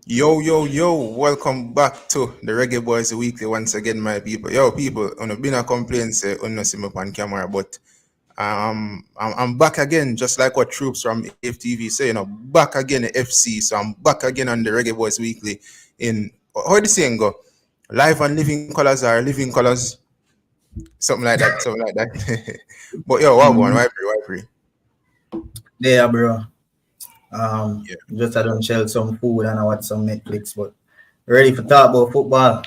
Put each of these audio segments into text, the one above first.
Yo, yo, yo, welcome back to the Reggae Boyz Weekly once again, my people. Yo, people, on a been a complaint say on no see me on camera, but I'm back again, just like what troops from AFTV say, back again at FC. So I'm back again on the Reggae Boyz Weekly in how the saying go? Live and living colors are living colors, something like that. But yo, what going? Mm, Why free? there, bro. Yeah. Just I don't shell some food and I watch some Netflix, but ready for talk about football.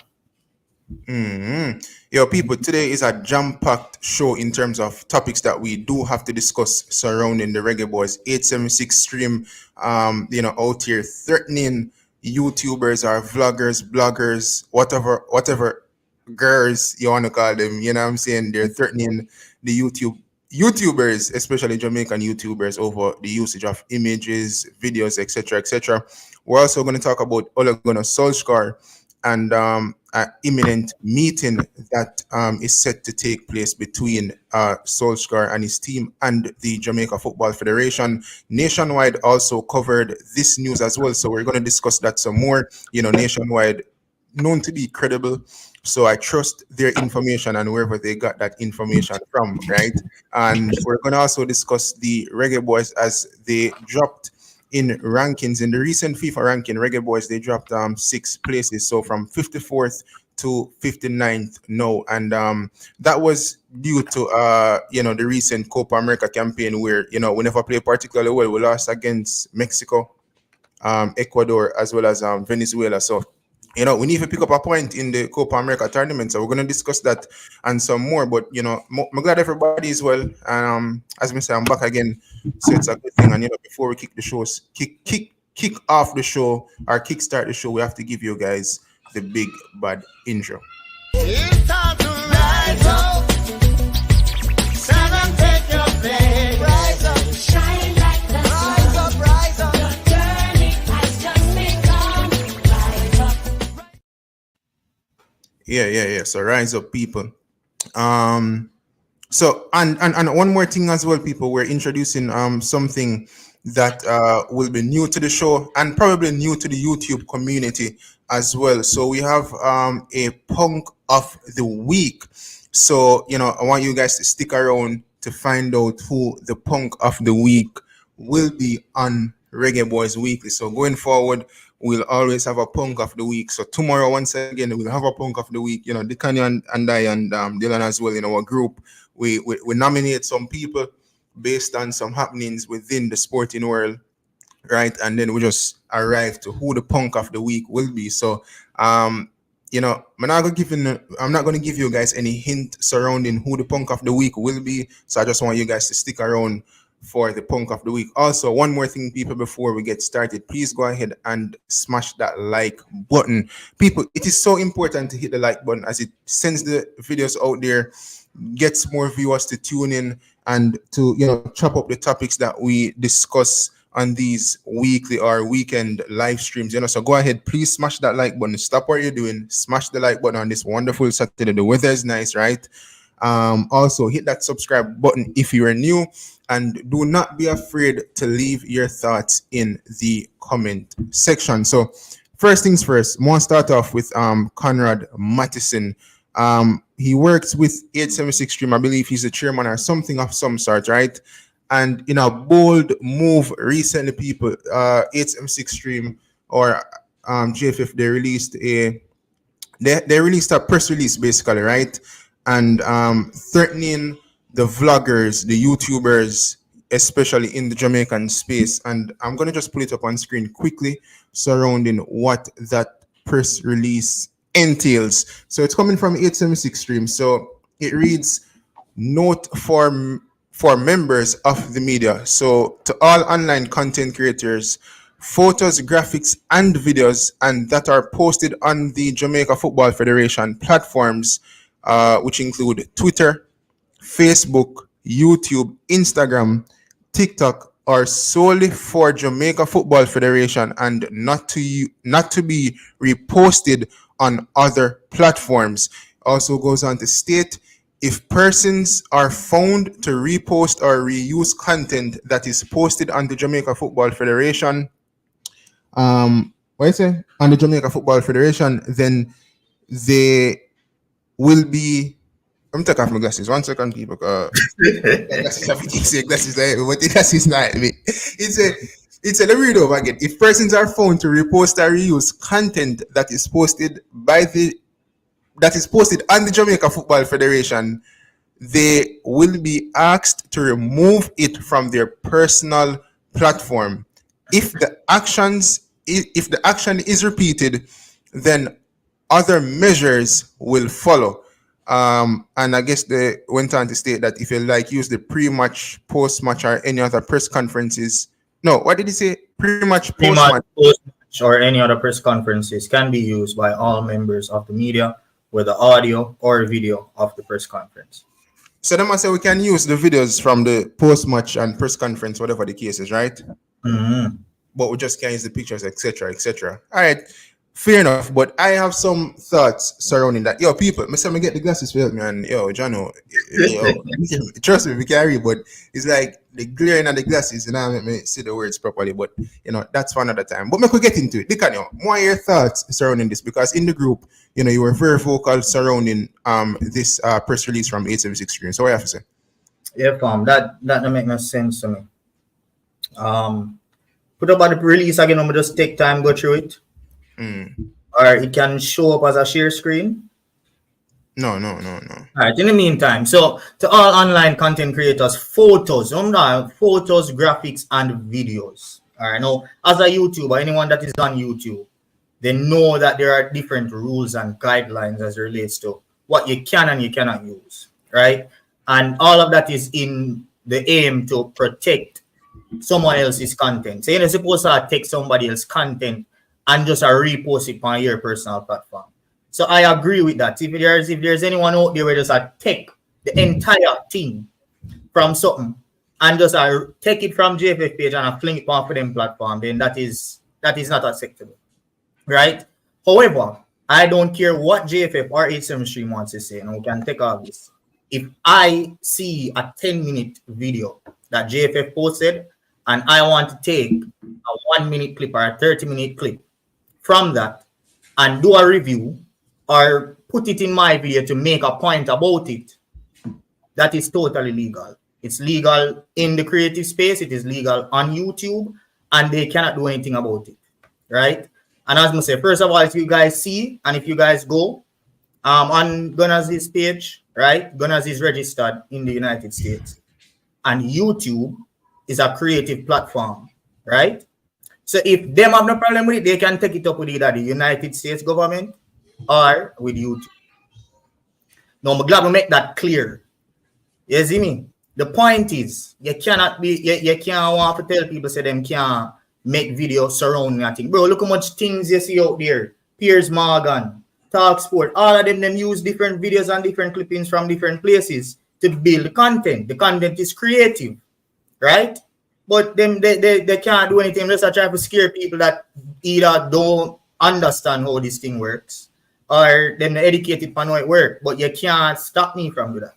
Yo, people, today is a jam-packed show in terms of topics that we do have to discuss surrounding the Reggae Boyz 876 stream. Out here threatening YouTubers or vloggers, bloggers, whatever girls you want to call them. You know what I'm saying? They're threatening the YouTubers, especially Jamaican YouTubers, over the usage of images, videos, etc., etc. We're also going to talk about Ole Gunnar Solskjaer and an imminent meeting that is set to take place between Solskjaer and his team and the Jamaica Football Federation. Nationwide also covered this news as well, so we're going to discuss that some more. Nationwide known to be credible, so I trust their information and wherever they got that information from, right? And we're going to also discuss the Reggae Boyz as they dropped in rankings in the recent FIFA ranking. Reggae Boyz, they dropped 6 places, so from 54th to 59th now, and that was due to the recent Copa America campaign where we never played particularly well. We lost against Mexico, Ecuador, as well as Venezuela. So we need to pick up a point in the Copa America tournament. So we're going to discuss that and some more. But, I'm glad everybody is well. And as I say, I'm back again. So it's a good thing. And, before we kick the shows, kick off the show or kickstart the show, we have to give you guys the big bad intro. It's time to rise up. Stand and take your place. Rise up. Shine like the sun. Rise up, rise up. Your journey has just begun. Rise up. Yeah. So rise up, people. So and one more thing as well, people. We're introducing something that will be new to the show and probably new to the YouTube community as well. So we have a punk of the week. So I want you guys to stick around to find out who the punk of the week will be on Reggae Boyz Weekly. So going forward, we'll always have a punk of the week. So tomorrow, once again, we'll have a punk of the week. Dicanio and I and Dylan as well in our group. We nominate some people based on some happenings within the sporting world, right? And then we just arrive to who the punk of the week will be. So, I'm not going to give you guys any hint surrounding who the punk of the week will be. So I just want you guys to stick around for the punk of the week. Also, one more thing, people, before we get started, please go ahead and smash that like button. People, it is so important to hit the like button as it sends the videos out there, gets more viewers to tune in and to chop up the topics that we discuss on these weekly or weekend live streams. So go ahead, please smash that like button. Stop what you're doing, smash the like button on this wonderful Saturday. The weather is nice, right? Also hit that subscribe button if you are new, and do not be afraid to leave your thoughts in the comment section. So first things first, I want to start off with Conrad Mattison. He works with 876stream. I believe he's the chairman or something of some sort, right? And in a bold move recently, people, 876stream or JFF, they released a press release basically, right? And threatening the vloggers, the YouTubers, especially in the Jamaican space. And I'm going to just pull it up on screen quickly surrounding what that press release entails. So it's coming from 876stream. So it reads, note for members of the media. So to all online content creators, photos, graphics, and videos and that are posted on the Jamaica Football Federation platforms, which include Twitter, Facebook, YouTube, Instagram, TikTok, are solely for Jamaica Football Federation and not to be reposted on other platforms. Also goes on to state, if persons are found to repost or reuse content that is posted on the Jamaica Football Federation what I say, and the Jamaica Football Federation, then they will be. I'm taking off my glasses. 1 second, people. Glasses have to say glasses like what the glasses not me. Let me read over again. If persons are found to repost or reuse content that is posted on the Jamaica Football Federation, they will be asked to remove it from their personal platform. If the action is repeated, then other measures will follow. And I guess they went on to state that if you like use the pre-match, post-match, or any other press conferences. No, what did he say? Pre-match, Pre-match, post-match. post-match, or any other press conferences can be used by all members of the media with the audio or video of the press conference. So they must say we can use the videos from the post-match and press conference, whatever the case is, right? Mm-hmm. But we just can't use the pictures, etc., etc. All right, fair enough. But I have some thoughts surrounding that. Yo, people, me get the glasses for help me, and yo, Jano, trust me, we can read, but it's like the glaring of the glasses, make me see the words properly. But that's for another time. But me could get into it. Dicanio, more your thoughts surrounding this, because in the group, you were very vocal surrounding this press release from 876stream. So what you have to say? Yeah, fam, that don't make no sense to me. Put up the release again, I'm just take time, go through it. Or it can show up as a share screen. No. All right, in the meantime, so to all online content creators, photos, graphics, and videos. All right, now, as a YouTuber, anyone that is on YouTube, they know that there are different rules and guidelines as it relates to what you can and you cannot use, right? And all of that is in the aim to protect someone else's content. So you're not supposed to take somebody else's content and just repost it on your personal platform. So I agree with that. If there's anyone out there where just take the entire thing from something and just take it from JFF page and fling it on for them platform, then that is not acceptable, right? However, I don't care what JFF or 877stream wants to say, and we can take all this. If I see a 10-minute video that JFF posted and I want to take a 1-minute clip or a 30-minute clip from that and do a review or put it in my video to make a point about it, that is totally legal. It's legal in the creative space. It is legal on YouTube, and they cannot do anything about it, right? And as I say, first of all, if you guys see and if you guys go on Gunnazyt's page, right? Gunnazyt is registered in the United States, and YouTube is a creative platform, right? So if them have no problem with it, they can take it up with either the United States government or with YouTube. Now, I'm glad we make that clear. You see me? The point is, you can't want to tell people say them can't make videos surrounding that thing. Bro, look how much things you see out there. Piers Morgan, Talksport, all of them use different videos and different clippings from different places to build content. The content is creative, right? But them they can't do anything. Just try to scare people that either don't understand how this thing works or them educated on how it works. But you can't stop me from doing that.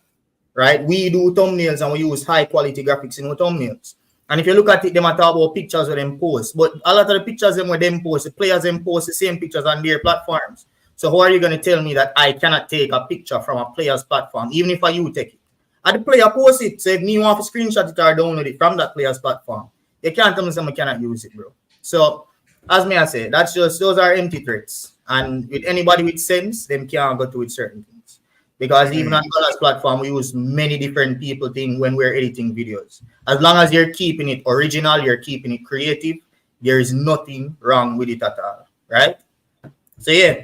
Right? We do thumbnails and we use high quality graphics in our thumbnails. And if you look at it, they might talk about pictures with them post. But a lot of the pictures them with them post, the players them post the same pictures on their platforms. So how are you going to tell me that I cannot take a picture from a player's platform, even if you take it? And the player post it. So if me want to screenshot it or download it from that player's platform, you can't tell me someone cannot use it, bro. So as me I say, that's just those are empty threats. And with anybody with sense, them can't go to with certain things. Because even on Gunna's platform, we use many different people thing when we're editing videos. As long as you're keeping it original, you're keeping it creative, there is nothing wrong with it at all, right? So yeah,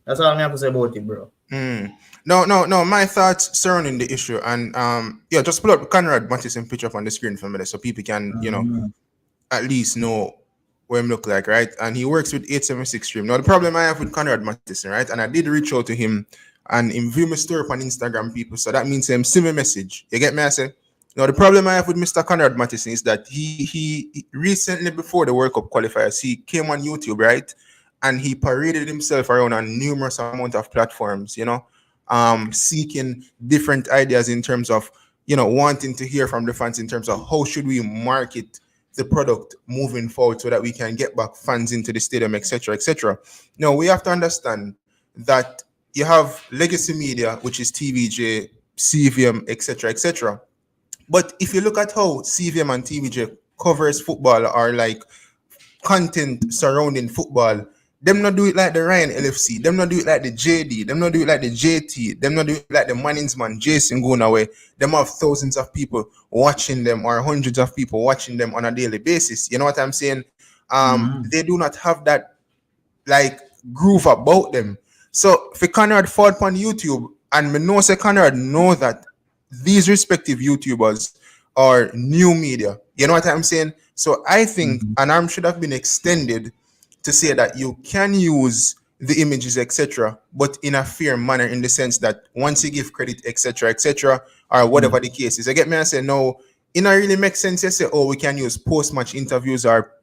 that's all I have to say about it, bro. No. My thoughts surrounding the issue, and just pull up Conrad Mattison picture up on the screen for me, so people can at least know what him look like, right? And he works with 876stream. Now the problem I have with Conrad Mattison, right? And I did reach out to him. And in view my story up on Instagram, people. So that means him send me a message. You get me? I say. Now the problem I have with Mr. Conrad Mattison is that he recently before the World Cup qualifiers, he came on YouTube, right? And he paraded himself around on numerous amount of platforms, seeking different ideas in terms of, wanting to hear from the fans in terms of how should we market the product moving forward so that we can get back fans into the stadium, etc., etc. Now we have to understand that you have legacy media, which is TVJ, CVM, etc., etc. But if you look at how CVM and TVJ covers football or like content surrounding football, them not do it like the Ryan LFC, them not do it like the JD, them not do it like the JT, them not do it like the Manningsman, Jason going away. Them have thousands of people watching them or hundreds of people watching them on a daily basis. You know what I'm saying? They do not have that like groove about them. So for Conrad fought on YouTube, and me know say Conrad know that these respective YouTubers are new media. You know what I'm saying? So I think an arm should have been extended to say that you can use the images, etc., but in a fair manner, in the sense that once you give credit, etc., or whatever the case is. I get me and say, no, it not really makes sense. You say, oh, we can use post-match interviews or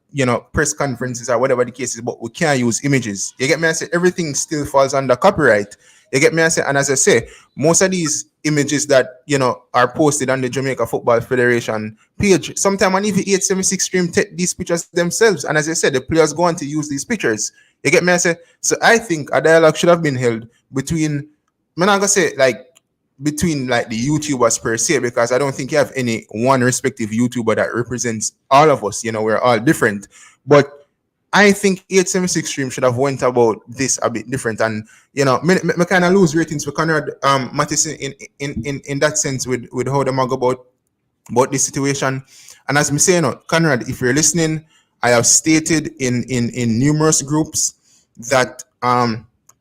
press conferences or whatever the case is, but we can't use images. You get me? I say everything still falls under copyright. You get me? I say, and as I say, most of these images that are posted on the Jamaica Football Federation page, sometimes and even 876stream take these pictures themselves. And as I said, the players go on to use these pictures. You get me? I say, so I think a dialogue should have been held between, I'm not gonna say like between like the YouTubers per se, because I don't think you have any one respective YouTuber that represents all of us. We're all different. But I think 876stream should have went about this a bit different. And me kind of lose ratings for Conrad Mattison in that sense with how they mag about this situation. And as me say, Conrad, if you're listening, I have stated in numerous groups that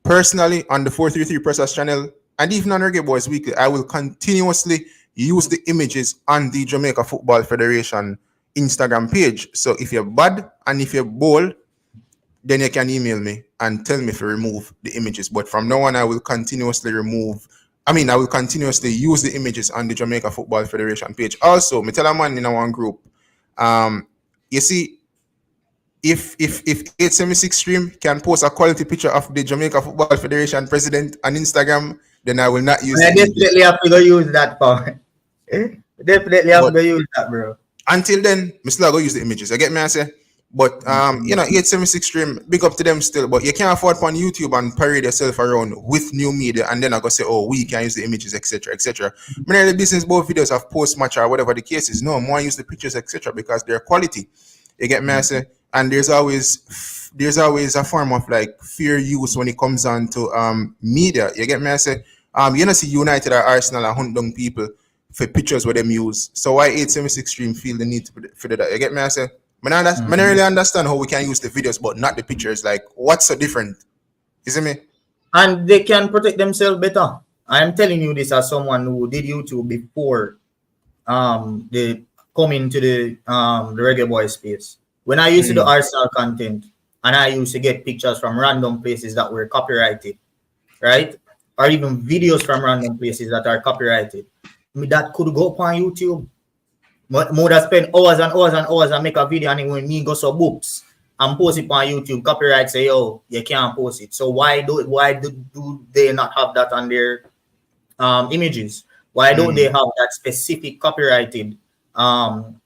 personally on the 433 Pressers channel and even on Reggae Boyz Weekly, I will continuously use the images on the Jamaica Football Federation Instagram page. So if you're bad and if you're bold, then you can email me and tell me to remove the images. But from now on, I will continuously use the images on the Jamaica Football Federation page. Also, me tell a man in one group, you see, if 876stream can post a quality picture of the Jamaica Football Federation president on Instagram, then I will not use it. I definitely have to go use that part. Definitely have to go use that, bro. Until then, I'm still go use the images. I get me, I say. But 876stream, big up to them still. But you can't afford on YouTube and parade yourself around with new media and then I go say, oh, we can use the images, etc., etc. Many of the business both videos have post match or whatever the case is. No, more use the pictures, etc., because they're quality. You get me, I say. And there's always a form of like fair use when it comes on to media. You get me, I say. See United or Arsenal or hunt down people for pictures where them use. So why 876stream feel the need for that? You get me, I say. I don't really understand how we can use the videos but not the pictures. Like, what's so different? You see me? And they can protect themselves better. I'm telling you this as someone who did YouTube before they come into the Reggae Boyz space. When I used to do Arsenal content and I used to get pictures from random places that were copyrighted, right? Or even videos from random places that are copyrighted, that could go up on YouTube. More than spend hours and hours and hours and make a video and when me go so books and post it on YouTube, copyright say, oh, you can't post it. So why do they not have that on their images? Why don't they have that specific copyrighted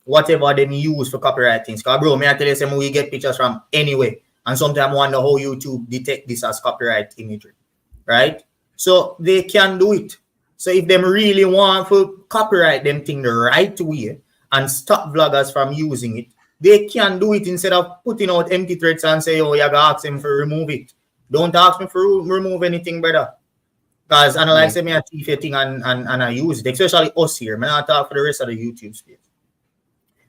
whatever they use for copyright things? Because bro, may I tell you something, we get pictures from anywhere and sometimes wonder how YouTube detect this as copyright imagery, right? So they can do it. So if them really want to copyright them thing the right way and stop vloggers from using it, they can do it instead of putting out empty threats and say, oh, you gotta ask them to remove it. Don't ask me to remove anything, brother. Because I know like say me a FIFA thing and I use it, especially us here. I'm not talk for the rest of the YouTube space.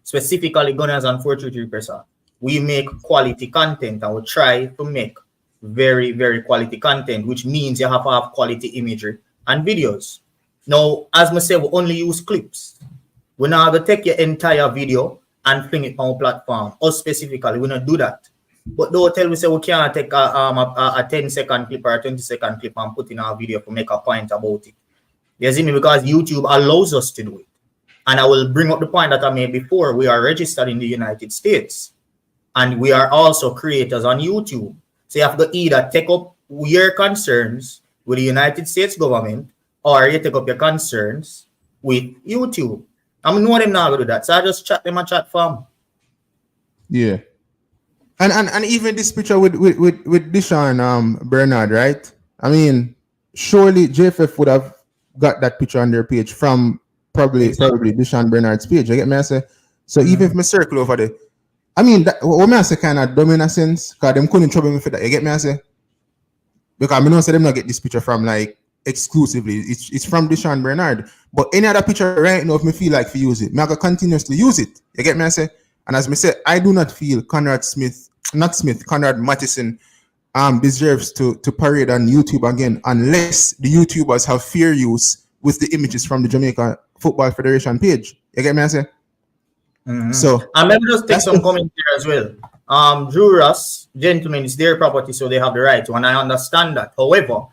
Specifically Gunners and 433%. We make quality content and we try to make very, very quality content, which means you have to have quality imagery and videos. Now, as I said, we only use clips. We're not going to take your entire video and fling it on a platform. Us specifically, we don't do that. But don't tell me say we can't take a 10-second clip or a 20-second clip and put in our video to make a point about it. You see me? Because YouTube allows us to do it. And I will bring up the point that I made before. We are registered in the United States. And we are also creators on YouTube. So you have to either take up your concerns with the United States government or you take up your concerns with YouTube. I know them not going to do that. So I just chat them and chat for them. Yeah. And even this picture with Deshaun Bernard, right? I mean, surely JFF would have got that picture on their page from probably Exactly. Deshaun Bernard's page. You get me? I say. So even if me circle over there, I mean, what me I say kind of dumb in a sense, because them couldn't trouble me for that. You get me? I say. Because I know say them not get this picture from like exclusively. It's from Deshaun Bernard. But any other picture right now, if me feel like to use it, me I go continuously use it. You get me? I say. And as me say, I do not feel Conrad Matheson deserves to parade on YouTube again unless the YouTubers have fair use with the images from the Jamaica Football Federation page. You get me? I say. So And maybe just take that's some comment here as well. Drew Ross, gentlemen, it's their property, so they have the right to, and I understand that. However,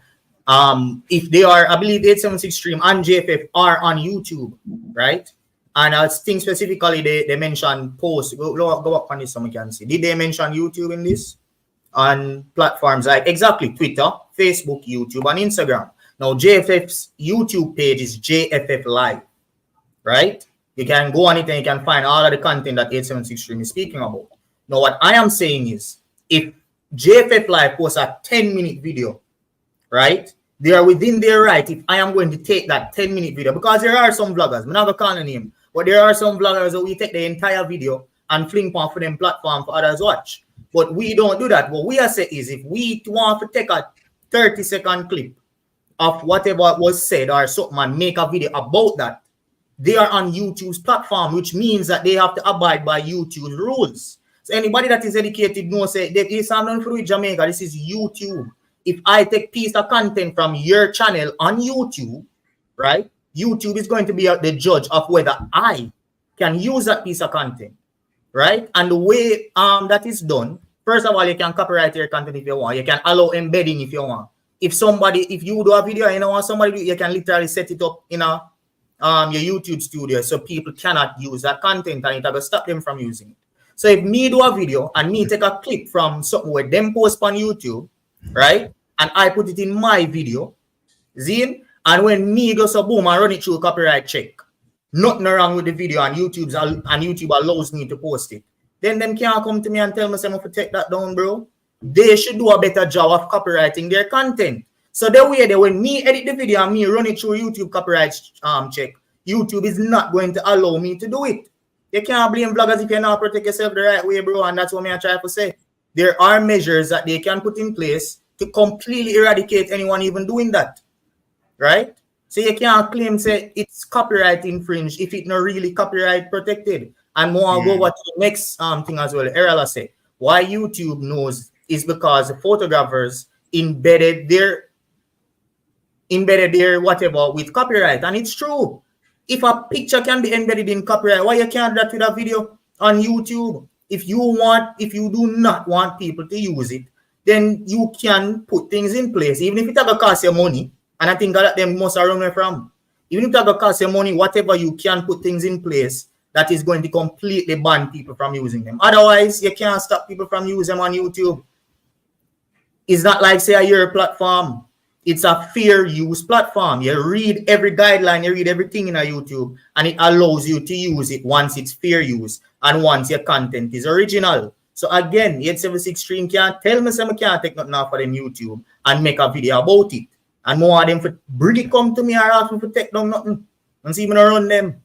if they are, I believe 876stream and JFF are on YouTube, right? And I think specifically they mentioned posts. Go up on this so we can see. Did they mention YouTube in this? On platforms like exactly Twitter, Facebook, YouTube, and Instagram. Now JFF's YouTube page is JFF Live, right? You can go on it and you can find all of the content that 876stream is speaking about. Now, what I am saying is, if JFF Live posts a 10-minute video, right? They are within their right if I am going to take that 10-minute video, because there are some vloggers, I'm not going to call a name, but there are some vloggers that we take the entire video and fling on for them platform for others watch. But we don't do that. What we are saying is, if we want to take a 30-second clip of whatever was said or something and make a video about that, they are on YouTube's platform, which means that they have to abide by YouTube's rules. So anybody that is educated knows that this is not for Jamaica, this is YouTube. If I take piece of content from your channel on YouTube, right, YouTube is going to be the judge of whether I can use that piece of content, right? And the way that is done, first of all, you can copyright your content if you want. You can allow embedding if you want. If you do a video and you don't want somebody to, you can literally set it up in a your YouTube studio so people cannot use that content and it will stop them from using it. So if me do a video and me take a clip from something where them post on YouTube, right, and I put it in my video, Zine, and when me goes a boom and run it through a copyright check, nothing wrong with the video and YouTube allows me to post it, then them can't come to me and tell me I'm going to take that down, bro. They should do a better job of copywriting their content. So the way that when me edit the video and me run it through YouTube copyright check, YouTube is not going to allow me to do it. You can't blame vloggers if you not protect yourself the right way, bro. And that's what I try to say. There are measures that they can put in place to completely eradicate anyone even doing that, right? So you can't claim say it's copyright infringed if it's not really copyright protected. And more go what the next thing as well. Errol say why YouTube knows is because the photographers embedded their whatever with copyright, and it's true. If a picture can be embedded in copyright, why you can't do that with a video on YouTube? If you do not want people to use it, then you can put things in place, even if it will cost you money. And I think that them must run away from. Even if it will cost you money, whatever, you can put things in place that is going to completely ban people from using them. Otherwise, you can't stop people from using them on YouTube. It's not like, say, your platform. It's a fair use platform. You read every guideline, you read everything in a YouTube, and it allows you to use it once it's fair use and once your content is original. So again, 876stream can't tell me I can't take nothing off of them YouTube and make a video about it. And more of them for bring it come to me or ask me to take down nothing. And see me not run them.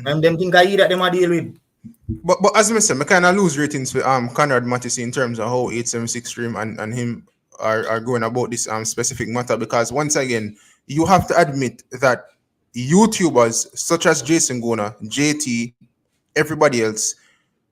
And them think I eat that them I deal with. But as I said, I kind of lose ratings with Conrad Matheson in terms of how 876stream and him are going about this specific matter, because once again, you have to admit that YouTubers such as Jason Gona, JT, everybody else,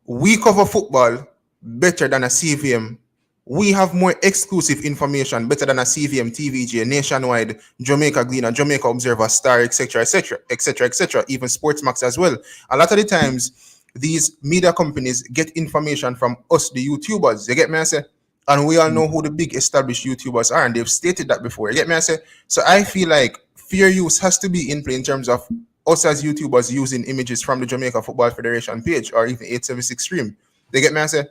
we cover football better than a CVM. We have more exclusive information better than a CVM, TVJ, Nationwide, Jamaica Gleaner, Jamaica Observer, Star, etc., etc., etc., etc., even Sportsmax as well. A lot of the times, these media companies get information from us, the YouTubers. You get me? I say, and we all know who the big established YouTubers are, and they've stated that before. You get me? I say, so I feel like fair use has to be in play in terms of us as YouTubers using images from the Jamaica Football Federation page or even 876stream. They get me? I say,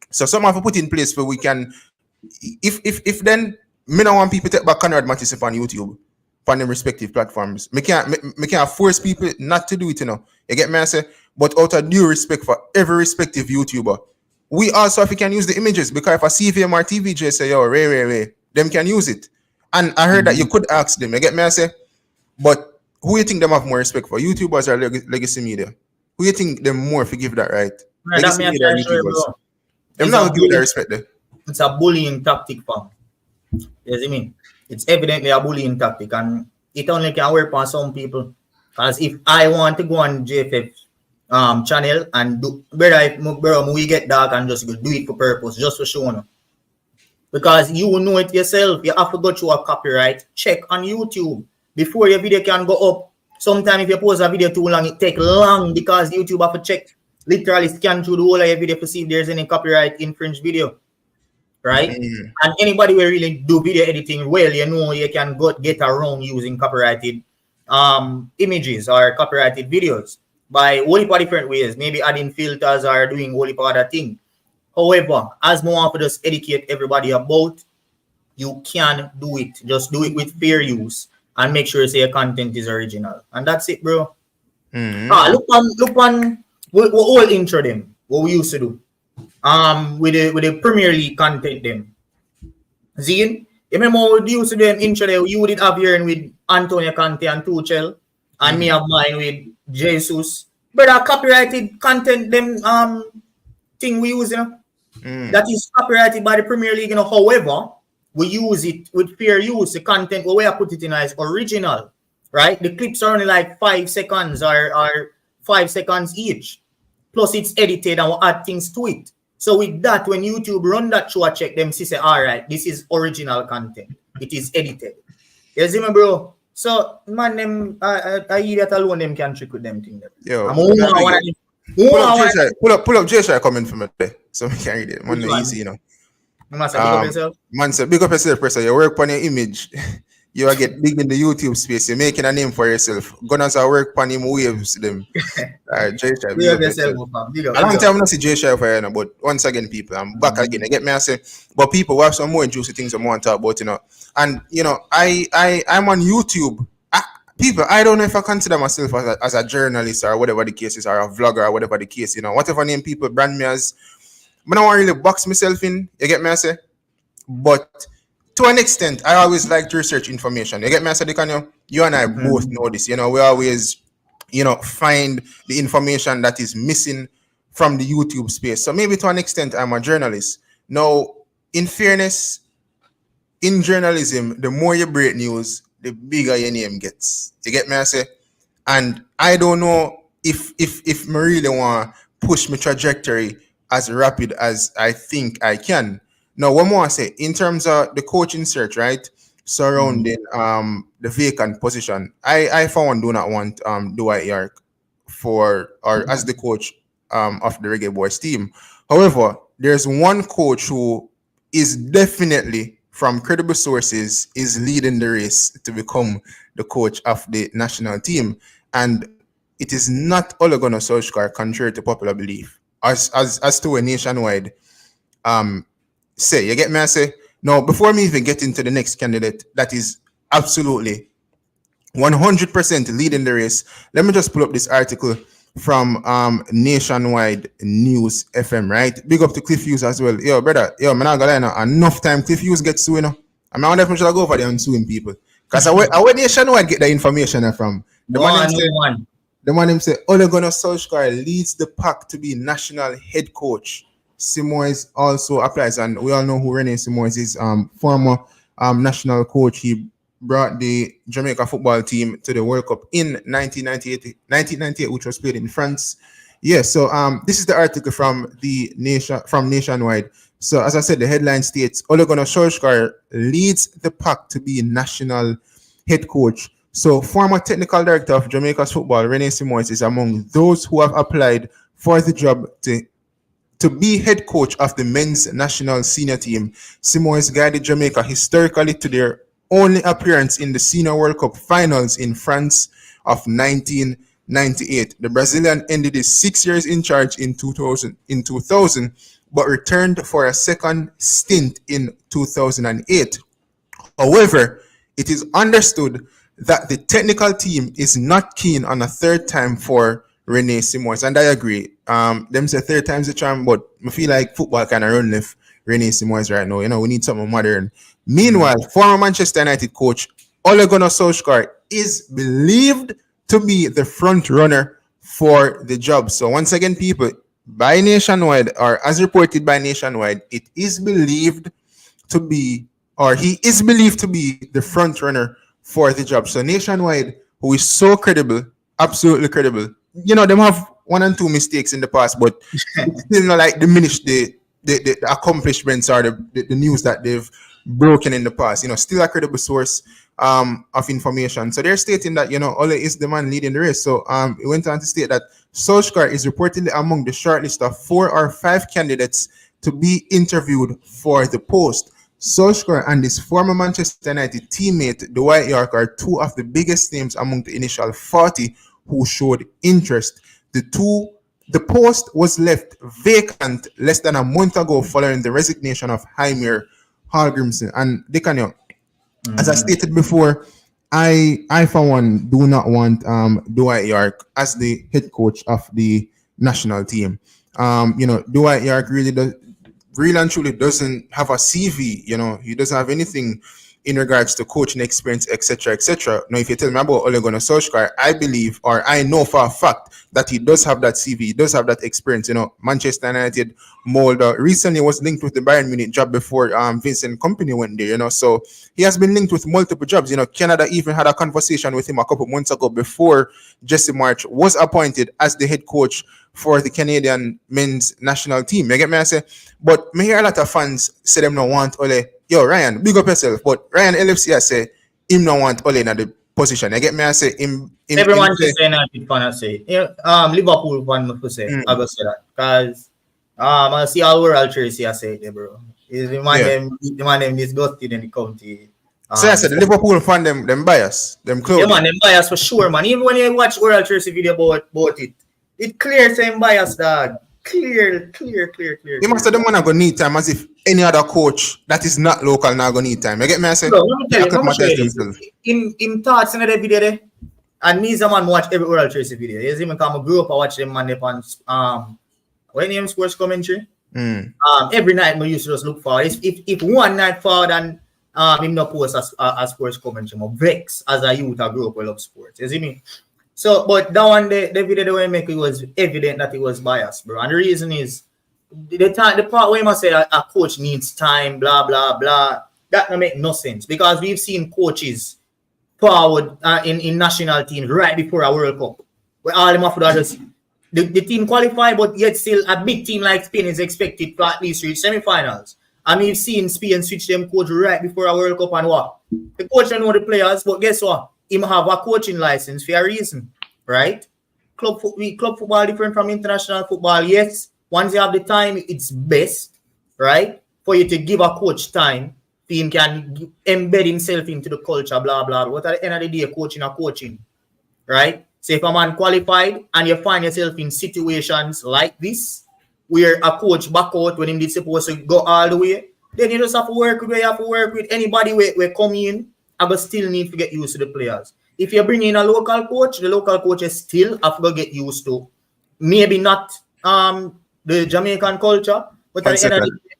so some have to put in place where we can, if then, me don't want people to take back Conrad Matheson on YouTube. on them respective platforms. Me can't force people not to do it, you know. You get me? I say, but out of due respect for every respective YouTuber, we also if we can use the images because if a CVM or TVJ say, yo, Ray, them can use it. And I heard that you could ask them. You get me? I say, but who you think them have more respect for? YouTubers or legacy media? Who you think them more if you give that right? Right, that Legacy means media or I'm sure, YouTubers? bro. Them It's not a gonna give that bullying- respect there. It's a bullying tactic, fam. You see me? It's evidently a bullying tactic, and it only can work on some people. Because if I want to go on JFF channel and do, bro, we get dark and just go do it for purpose, just for showing. Because you will know it yourself. You have to go through a copyright check on YouTube before your video can go up. Sometimes if you post a video too long, it take long because YouTube have to check, literally scan through the whole of your video to see if there's any copyright infringed video. Right? And anybody will really do video editing well, you know, you can go get around using copyrighted images or copyrighted videos by whole heap of different ways, maybe adding filters or doing whole heap of other things. However, as more of just educate everybody about, you can do it. Just do it with fair use and make sure say your content is original. And that's it, bro. Look on we all intro them, what we used to do. With the Premier League content them. Zine, you remember we used to do them intro there, you would have here with Antonio Conte and Tuchel, and me have mine with Jesus. But that copyrighted content them thing we use, you know. That is copyrighted by the Premier League, you know. However, we use it with fair use. The content where we put it in as original, right? The clips are only like 5 seconds or 5 seconds each. Plus it's edited and we add things to it. So with that, when YouTube run that show, I check them, say, all right, this is original content. It is edited. You see me, bro? So, man, them, I idiot alone, them can trick with them thing. Yo, I'm pull up J-Shy comment from it there. So we can read it. Man, easy, you know. Man said, big up yourself, person. You work on your image. You will get big in the YouTube space. You're making a name for yourself. Gunners are work on him waves them. J-Shy, big up yourself. A long time I don't see J-Shy for you, but once again, people, I'm back again. I get me, I say, but people, we have some more juicy things I want to talk about, you know. And, you know, I'm on YouTube. People, I don't know if I consider myself as a journalist or whatever the case is, or a vlogger or whatever the case, you know, whatever name people brand me as. I don't want to really box myself in, you get me, I say? But to an extent, I always like to research information. You get me, I say, Dicanio? You and I both know this, you know, we always, you know, find the information that is missing from the YouTube space. So maybe to an extent, I'm a journalist. Now, in fairness, in journalism, the more you break news, the bigger your name gets. You get me, I say? And I don't know if I really want to push my trajectory as rapid as I think I can. Now, one more I say, in terms of the coaching search, right, surrounding the vacant position, I for one do not want Dwight York as the coach of the Reggae Boyz team. However, there's one coach who is definitely, from credible sources, is leading the race to become the coach of the national team. And it is not Ole Gunnar Solskjaer, contrary to popular belief, as to a nationwide say. You get me, I say? Now, before me even get into the next candidate that is absolutely 100% leading the race, let me just pull up this article from Nationwide News FM, right? Big up to Cliff Hughes as well. Yo, brother, yo, man, I got enough time Cliff Hughes gets sued, you know. I wonder if I should go over there and suing people. Because I where Nationwide get the information from. The man him say, Ole Gunnar Solskjaer leads the pack to be national head coach. Simoes also applies, and we all know who René Simoes is. Former national coach. He brought the Jamaica football team to the World Cup in 1998, which was played in France. Yeah, so this is the article from Nationwide. So as I said, the headline states, Ole Gunnar Solskjaer leads the pack to be national head coach. So former technical director of Jamaica's football, René Simoes, is among those who have applied for the job to be head coach of the men's national senior team. Simoes guided Jamaica historically to their only appearance in the Senior World Cup finals in France of 1998. The Brazilian ended his 6 years in charge in 2000, but returned for a second stint in 2008. However, it is understood that the technical team is not keen on a third time for Rene Simons, and I agree. Them say third time's the charm, but I feel like football kind of run left Rene Simons right now. You know, we need something modern. Meanwhile, former Manchester United coach Ole Gunnar Solskjaer is believed to be the front runner for the job. So once again, people, by Nationwide, or as reported by Nationwide, it is believed to be, or he is believed to be the front runner for the job. So Nationwide, who is so credible, absolutely credible. You know, them have 1 and 2 mistakes in the past, but it's still not like diminish the accomplishments or the news that they've broken in the past. You know, still a credible source of information. So they're stating that, you know, Ole is the man leading the race. So it went on to state that Solskjaer is reportedly among the shortlist of 4 or 5 candidates to be interviewed for the post. Solskjaer and his former Manchester United teammate Dwight York are 2 of the biggest names among the initial 40 who showed interest. The post was left vacant less than a month ago following the resignation of Heimir Hallgrimsson. And Dicanio, as I stated before, I for one do not want Dwight York as the head coach of the national team. You know, Dwight York really and truly doesn't have a CV. You know, he doesn't have anything in regards to coaching experience, etc., etc. Now, if you tell me about Ole Gunnar Solskjaer, I believe, or I know for a fact that he does have that CV, he does have that experience. You know, Manchester United Molde recently was linked with the Bayern Munich job before Vincent Kompany went there. You know, so he has been linked with multiple jobs. You know, Canada even had a conversation with him a couple months ago before Jesse March was appointed as the head coach for the Canadian men's national team. You get me? I say, but me hear a lot of fans say them no want Ole. Yo, Ryan, big up yourself. But Ryan LFC, I say, him no want Ole in the position. You get me? I say, everyone is saying that fan, I say. Liverpool fan, I say. I go say that. Because I see all world jersey, I say, bro. The man them disgusted in the county. So I said, the Liverpool fan, them bias. Them close. Yeah, man, them bias for sure, man. Even when you watch world jersey video about it, it clear same bias, dog. Clear. You must have the man going to need time as if any other coach that is not local now going to need time. You get me? I say, let me tell you in thoughts in the video there, and me as a man watch every world jersey video. You see me come, I grew up, I watch them man on what name sports commentary. Every night I used to just look for if one night forward and him not post as sports commentary, I'm vex as a youth I grew up, I love sports. You see me? So, but that one, the video they were making, it was evident that it was biased, bro. And the reason is, the part where I say a coach needs time, blah, blah, blah, that don't make no sense. Because we've seen coaches forward in national teams right before a World Cup, where all them have to just, the team qualify, but yet still a big team like Spain is expected to at least reach semi-finals. And we've seen Spain switch them coach right before a World Cup and what? The coach don't know the players, but guess what? Him have a coaching license for a reason, right? Club football different from international football. Yes, once you have the time, it's best, right? For you to give a coach time, so him can embed himself into the culture, blah, blah. But at the end of the day, coaching, right? So if a man qualified and you find yourself in situations like this, where a coach back out when him is supposed to go all the way, then you just have to work with where you have to work with. Anybody where come in, I will still need to get used to the players. If you bring in a local coach, the local coaches still have to get used to maybe not the Jamaican culture, but at the end of the day,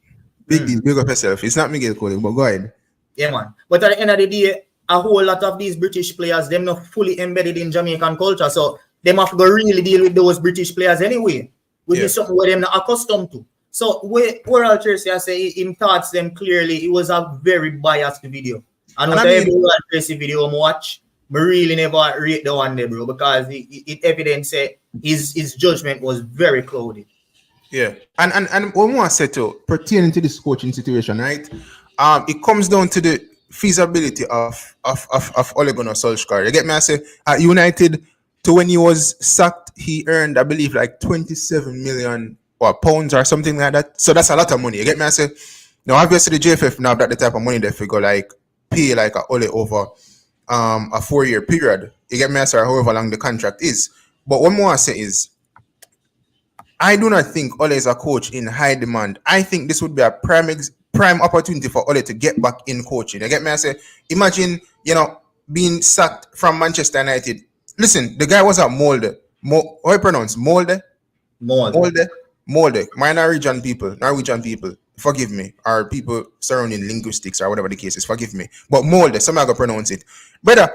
big deal, big up yourself. It's not Miguel Cole, but go ahead. Yeah, man. But at the end of the day, a whole lot of these British players, them not fully embedded in Jamaican culture, so them have to go really deal with those British players anyway, which is something where them not accustomed to. So world jersey, I say, in thoughts them clearly, it was a very biased video. And every world jersey video I watch, I really never rate the one there, bro, because it evidence say his judgment was very clouded. Yeah, and one more said to pertaining to this coaching situation, right? It comes down to the feasibility of Ole Gunnar Solskjaer. You get me? I say at United, to when he was sacked, he earned, I believe, like 27 million or pounds or something like that. So that's a lot of money. You get me? I say now obviously the JFF now that the type of money they figure like pay like a Ole over a 4-year period. You get me? I say however long the contract is. But one more I say is, I do not think Ole is a coach in high demand. I think this would be a prime opportunity for Ole to get back in coaching. You get me? I say, imagine, you know, being sacked from Manchester United. Listen, the guy was at Molde. How you pronounce Molde? More. Molde. My Norwegian people, forgive me, or people surrounding linguistics or whatever the case is, forgive me. But Molde, some are gonna pronounce it. Brother,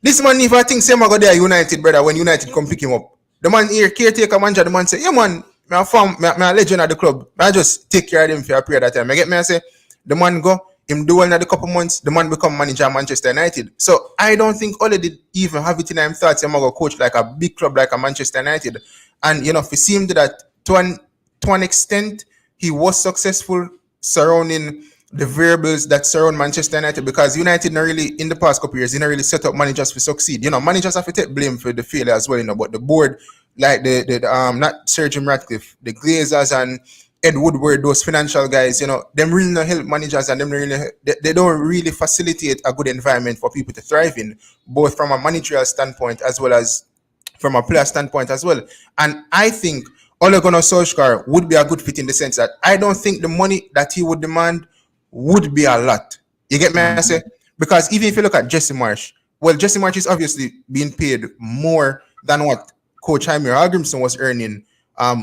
this man never think same I go there United, brother, when United come pick him up. The man here, caretaker manager, the man say, yeah man, me a legend at the club. I just take care of him for a period of time. I get me, I say, the man go, him do well in a couple months, the man become manager of Manchester United. So I don't think Ole did even have it in him thoughts I'm gonna coach like a big club like a Manchester United. And if it seemed that to an extent he was successful surrounding the variables that surround Manchester United, because United not really in the past couple years, they not really set up managers to succeed. Managers have to take blame for the failure as well, but the board, like the not Sir Jim Ratcliffe, the Glazers and Ed Woodward, those financial guys, them really not help managers, and them really they don't really facilitate a good environment for people to thrive in, both from a managerial standpoint as well as from a player standpoint as well. And I think Ole Gunnar Solskjaer would be a good fit in the sense that I don't think the money that he would demand would be a lot. You get me? I say? Because even if you look at Jesse Marsh, well, Jesse Marsh is obviously being paid more than what Coach Jaime Algrimson was earning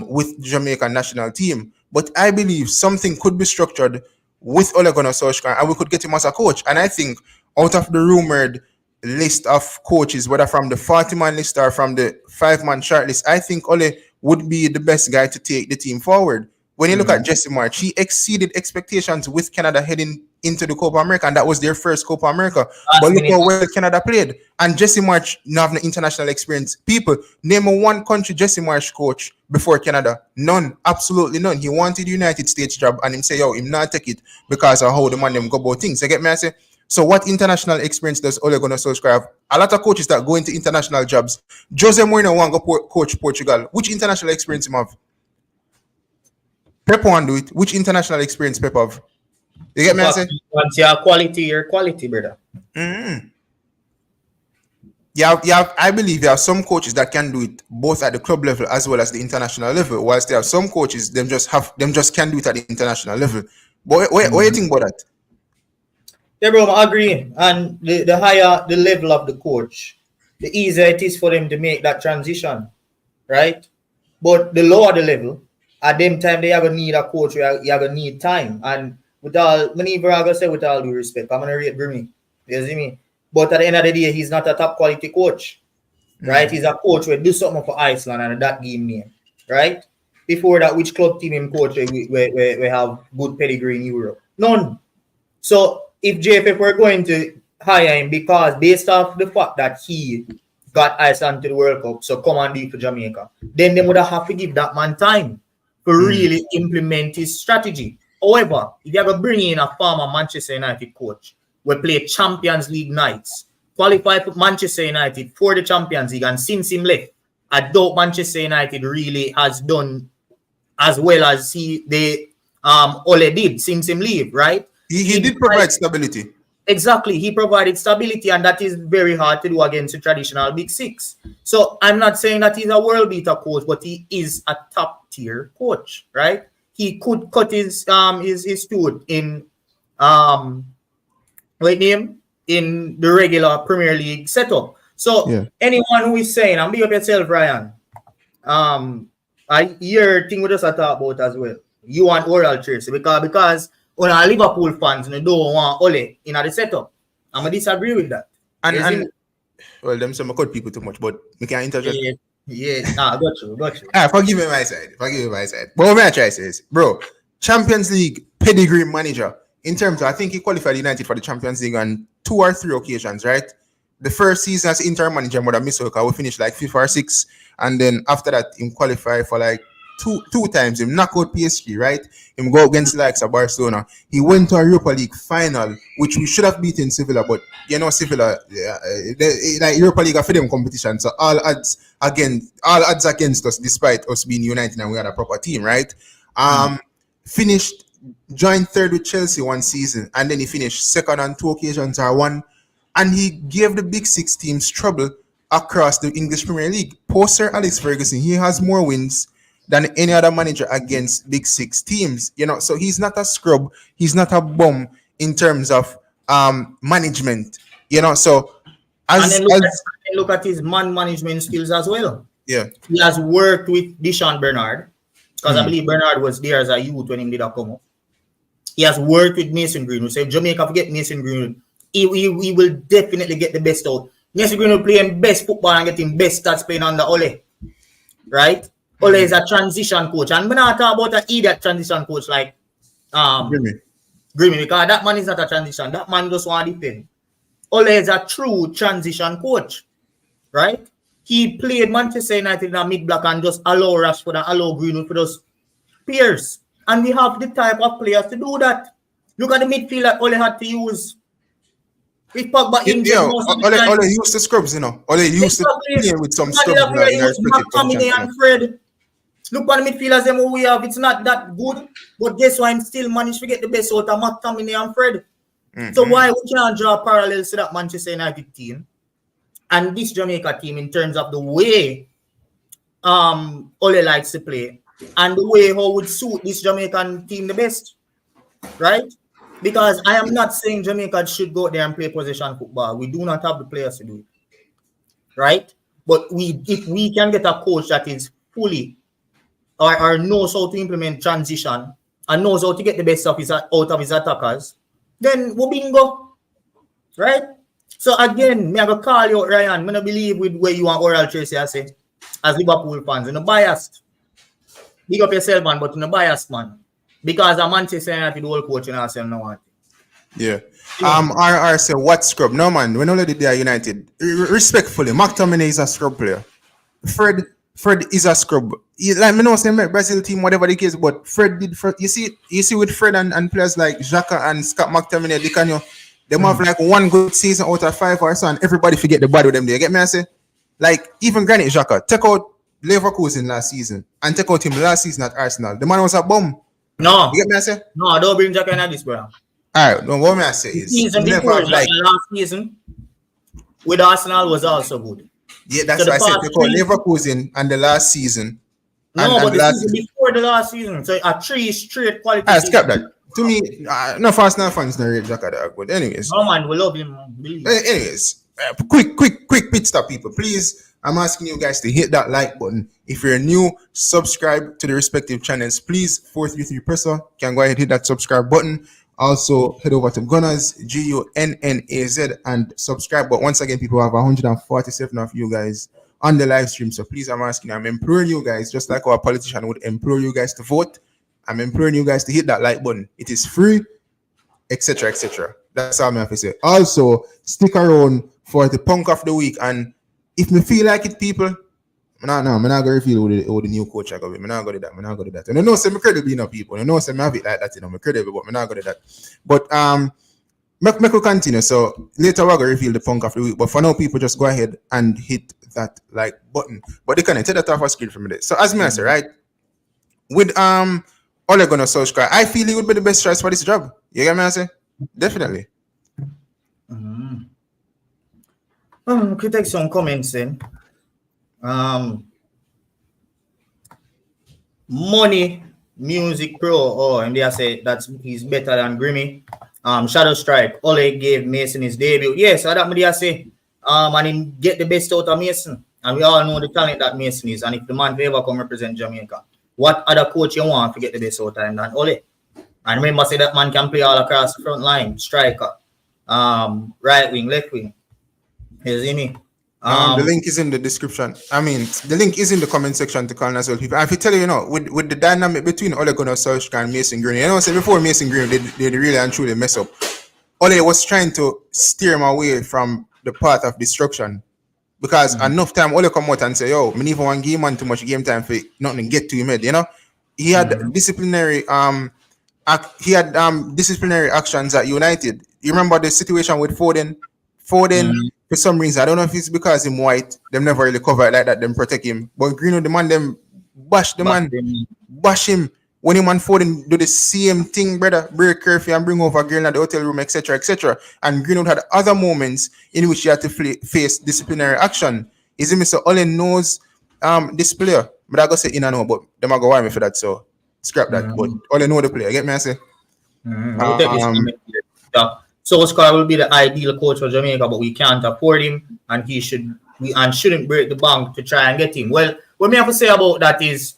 with the Jamaican national team. But I believe something could be structured with Ole Gunnar Solskjaer and we could get him as a coach. And I think out of the rumored list of coaches, whether from the 40-man list or from the 5-man shortlist, I think Ole would be the best guy to take the team forward. When you look at Jesse March, he exceeded expectations with Canada heading into the Copa America, and that was their first Copa America. But look how well Canada played. And Jesse March not have no international experience. People, name one country Jesse March coach before Canada. None. Absolutely none. He wanted United States job, and him say, him not take it because of how the man them go about things. You get me? I say, so what international experience does Ole Gunnar Solskjaer have? A lot of coaches that go into international jobs. Jose Mourinho want to go coach Portugal. Which international experience him have? Pep want do it. Which international experience Pep have? You get me? Once you have quality, you're quality, brother. Mm-hmm. I believe you have some coaches that can do it both at the club level as well as the international level. Whilst there are some coaches, them just can do it at the international level. But what do you think about that? Yeah, bro, I agree. And the higher the level of the coach, the easier it is for them to make that transition, right? But the lower the level, at them time they are gonna need a coach. You are gonna need time. And with all, whenever I gonna say with all due respect, I'm gonna rate Grimmy. You see me? But at the end of the day, he's not a top quality coach, right? He's a coach who do something for Iceland and that game name, right? Before that, which club team him coach we have good pedigree in Europe? None. So if JFF were going to hire him because based off the fact that he got Iceland to the World Cup, so come and do it for Jamaica, then they would have to give that man time to really implement his strategy. However, if you ever bring in a former Manchester United coach, we play Champions League nights, qualify for Manchester United for the Champions League, and since him left, I doubt Manchester United really has done as well as Ole did since him leave, right? He did provide stability. Exactly. He provided stability, and that is very hard to do against the traditional Big Six. So I'm not saying that he's a world beater coach, but he is a top tier coach, right? He could cut his tooth in in the regular Premier League setup. So anyone who is saying, and big up yourself, Ryan, your thing we just talk about as well. You want oral trace because when our Liverpool fans don't want Ole in the setup. I'm gonna disagree with that. And well, them some cut people too much, but we can interject. Got you. Forgive me my side. But what I try to say is, bro, Champions League pedigree manager. In terms of, I think he qualified United for the Champions League on 2 or 3 occasions, right? The first season as interim manager would have missed because we finished like 5th or 6th, and then after that, him qualified for like two times. Him knock out PSG, right? Him go against the likes of Barcelona. He went to a Europa League final, which we should have beaten Sevilla, but Sevilla, like Europa League are for them competition, so all odds against us, despite us being United and we had a proper team, right? Joined 3rd with Chelsea one season, and then he finished 2nd on 2 occasions or 1, and he gave the Big Six teams trouble across the English Premier League. Post Sir Alex Ferguson, he has more wins than any other manager against Big Six teams, so he's not a scrub, he's not a bum in terms of management, so And As then look at his man management skills as well. yeah. He has worked with Deshaun Bernard, because I believe Bernard was there as a youth when he did a come up. He has worked with Mason Greenwood. So if Jamaica forget Mason Greenwood, he will definitely get the best out. Mason Greenwood playing best football and getting best stats playing under Ole. Right? Ole is a transition coach. And we're not talking about an idiot transition coach like Grimmy. Grimmy, because that man is not a transition. That man just want to defend. Ole is a true transition coach. Right? He played Manchester United in a mid-block and just allow Rashford and allow Greenwood for those peers. And we have the type of players to do that. Look at the midfield that Ole had to use. If Pogba injured most of the time. Ole used the scrubs, you know. Ole used to play with some scrubs. McTominay and Fred. Look at the midfielders them we have. It's not that good. But guess why? I'm still managed to get the best out of McTominay and Fred. So why we can't draw parallels to that Manchester United team and this Jamaica team in terms of the way Ole likes to play and the way how would suit this Jamaican team the best, right? Because I am not saying Jamaica should go there and play possession football. We do not have the players to do it, right? But if we can get a coach that is fully or knows how to implement transition and knows how to get the best of out of his attackers, then we bingo, right? So again, me I go call you out, Ryan. I don't believe with where you and Oral Tracy I say as Liverpool fans, you're not biased. Big up yourself, man, but you're not biased, man. Because a Manchester United whole coach and I say no one. Yeah. RR say what scrub? No man, when only they are United. Respectfully, McTominay is a scrub player. Fred is a scrub. Like me know say Brazil team, whatever the case, but Fred did you see with Fred and players like Xhaka and Scott McTominay, Dicanio, they have like one good season out of 5 or so, and everybody forget the bad with them there. Get me I say? Like even Granit Xhaka, take out Leverkusen last season and take out him last season at Arsenal. The man was a bum. No. You get me I say? No, I don't bring Xhaka in this, bro. Alright, no, what me I say is Season before like last season with Arsenal was also good. Yeah, that's why I said take out Leverkusen and the last season. No, but the season before the last season, so a 3 straight quality. I scrap that. To me, no Arsenal fans no rate Xhaka that, but anyways. No man, we love him. Anyways, quick pit stop, people. Please, I'm asking you guys to hit that like button. If you're new, subscribe to the respective channels. Please, 433 Presser can go ahead and hit that subscribe button. Also, head over to Gunnaz, GUNNAZ, and subscribe. But once again, people have 147 of you guys on the live stream. So please, I'm imploring you guys, just like our politician would implore you guys to vote. I'm imploring you guys to hit that like button. It is free, etc., etc. That's all I have to say. Also, stick around for the punk of the week. And if me feel like it, people, I'm not going to reveal who the new coach I go with. I'm not going to do that. I'm not going to do that. And I know some credible enough people. I know some have it like that, you know, I'm credible, but I'm not going to do that. But make we continue. So later we're going to reveal the punk of the week. But for now, people just go ahead and hit that like button. But they can take that off our screen from it. So as me I say, right? With Ole Gunnar Solskjaer, I feel he would be the best choice for this job. You get me I say? Definitely. Could take some comments then. Money Music Pro. Oh, and they say he's better than Grimmy. Shadow Strike. Ole gave Mason his debut. Yes, that me I say. And he get the best out of Mason. And we all know the talent that Mason is. And if the man ever come represent Jamaica, what other coach you want to get the best out of him than Ole? And remember, say that man can play all across the front line, striker, right wing, left wing. Isn't he? The link is in the description. I mean, the link is in the comment section to call as well, people. And if you tell you, with the dynamic between Ole Gunnar Solskjaer and Mason Green, I say before Mason Green, they really and truly mess up. Ole was trying to steer him away from the path of destruction. Because enough time Ole come out and say, yo, me even want to give man too much game time for nothing to get to him head, you know? He had disciplinary disciplinary actions at United. You remember the situation with Foden? For some reason, I don't know if it's because him white, them never really cover it like that, them protect him. But Greenwood, the man, them bash him. When him and Foden do the same thing, brother, break curfew and bring over a girl at the hotel room, etc., etc. And Greenwood had other moments in which he had to face disciplinary action. Is it Mr. Ole knows this player? But I go say in and out, but them I go wire me for that, so scrap that. But Ole know the player. Get me I say? Solskjaer will be the ideal coach for Jamaica, but we can't afford him, and shouldn't break the bank to try and get him. Well, what me have to say about that is,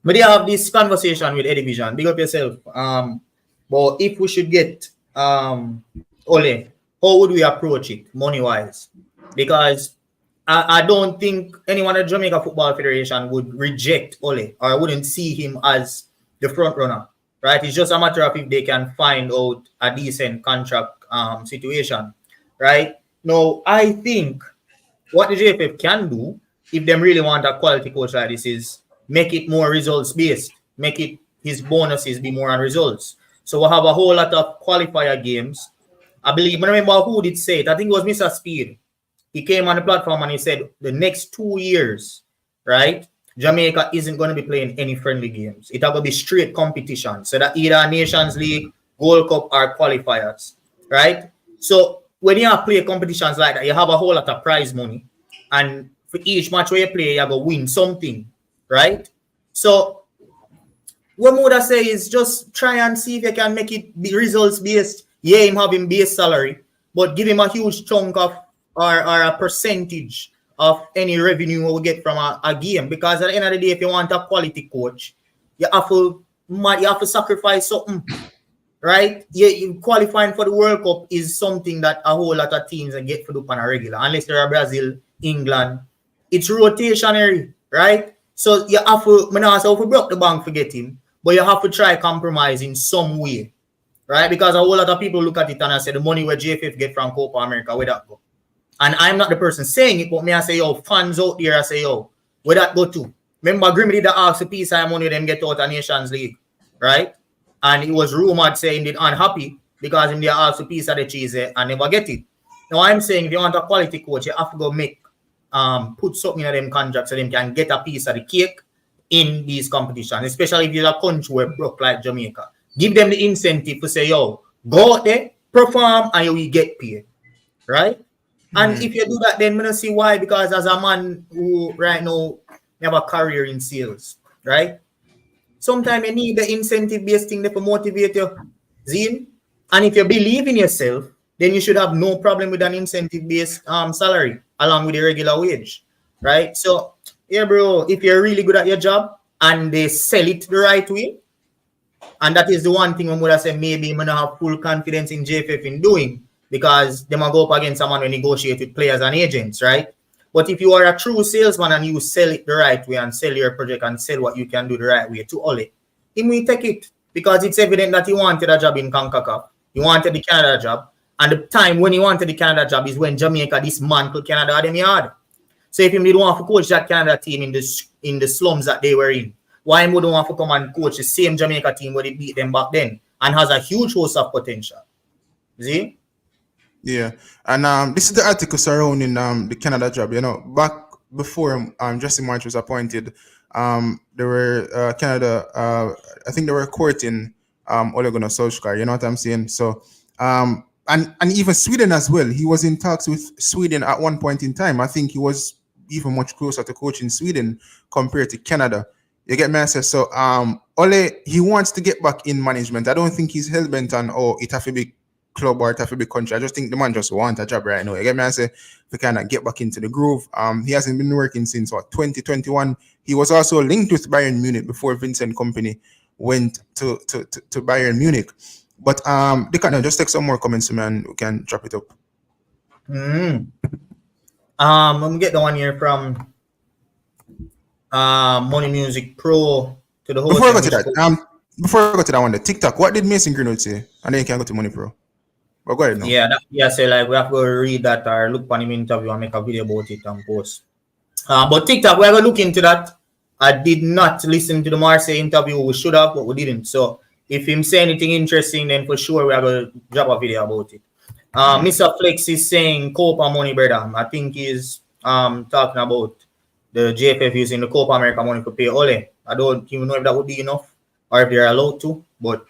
we have this conversation with Eddie Vision. Big up yourself. But if we should get Ole, how would we approach it money wise? Because I don't think anyone at Jamaica Football Federation would reject Ole or wouldn't see him as the front runner, right? It's just a matter of if they can find out a decent contract situation, right? Now, I think what the JFF can do, if they really want a quality coach like this, is make it more results based, make it his bonuses be more on results. So we'll have a whole lot of qualifier games. I remember who did say it. I think it was Mr. Speed. He came on the platform and he said the next 2 years, right, Jamaica isn't going to be playing any friendly games. It's going to be straight competition. So that either Nations League, Gold Cup, or qualifiers, right? So when you play competitions like that, you have a whole lot of prize money. And for each match where you play, you're going to win something, right? So what I would say is just try and see if you can make it be results based. Yeah, him having base salary, but give him a huge chunk of or a percentage of any revenue we get from a game. Because at the end of the day, if you want a quality coach, you have to sacrifice something, right? You qualifying for the World Cup is something that a whole lot of teams get for do on a regular, unless they're Brazil, England. It's rotationary, right? So you have to, if we broke the bank, forget him, but you have to try compromise in some way, right? Because a whole lot of people look at it and I say the money where JFF get from Copa America, where that go? And I'm not the person saying it, but me I say, yo, fans out there, I say, yo, where that go to? Remember, Grimmy did ask a piece of money them get out of Nations League, right? And it was rumored saying they unhappy because him they asked a piece of the cheese and never get it. Now I'm saying if you want a quality coach, you have to go make put something in them contracts so them can get a piece of the cake in these competitions, especially if you're a country where broke like Jamaica. Give them the incentive to say, yo, go out there, perform, and you will get paid, right? And if you do that, then I don't see why. Because as a man who right now have a career in sales, right? Sometimes you need the incentive-based thing to motivate you, Zine. And if you believe in yourself, then you should have no problem with an incentive-based salary along with the regular wage, right? So, yeah, bro, if you're really good at your job and they sell it the right way, and that is the one thing I'm going to say maybe I'm going to have full confidence in JFF in doing, because they might go up against someone who negotiate with players and agents, right? But if you are a true salesman and you sell it the right way and sell your project and sell what you can do the right way to Ole, he will take it because it's evident that he wanted a job in CONCACAF. He wanted the Canada job. And the time when he wanted the Canada job is when Jamaica dismantled Canada at them yard. So if he didn't want to coach that Canada team in the slums that they were in, why he wouldn't want to come and coach the same Jamaica team where they beat them back then and has a huge host of potential? See? Yeah, and this is the article surrounding the Canada job. You know, back before Jesse March was appointed, there were Canada. I think they were courting Ole Gunnar Solskjaer. You know what I'm saying? So and even Sweden as well. He was in talks with Sweden at one point in time. I think he was even much closer to coaching Sweden compared to Canada. You get me? I say so. Ole, he wants to get back in management. I don't think he's hell bent on it have to be club or it have to be country. I just think the man just wants a job right now. You get me? I say to kind of get back into the groove. He hasn't been working since 2021. He was also linked with Bayern Munich before Vincent Kompany went to Bayern Munich. But Dicanio, just take some more comments, man. We can drop it up. I'm gonna get the one here from Money Music Pro to the whole. Before I go to that one, the TikTok. What did Mason Greenwood say? And then you can go to Money Pro. But go ahead now. Yeah. So like we have to read that or look on him interview and make a video about it and post. But TikTok, we're gonna look into that. I did not listen to the Marseille interview. We should have, but we didn't. So if him say anything interesting, then for sure we are gonna drop a video about it. Mr. Flex is saying Copa money, brother. I think he's talking about the JFF using the Copa America money to pay Ole. I don't even know if that would be enough or if they're allowed to, but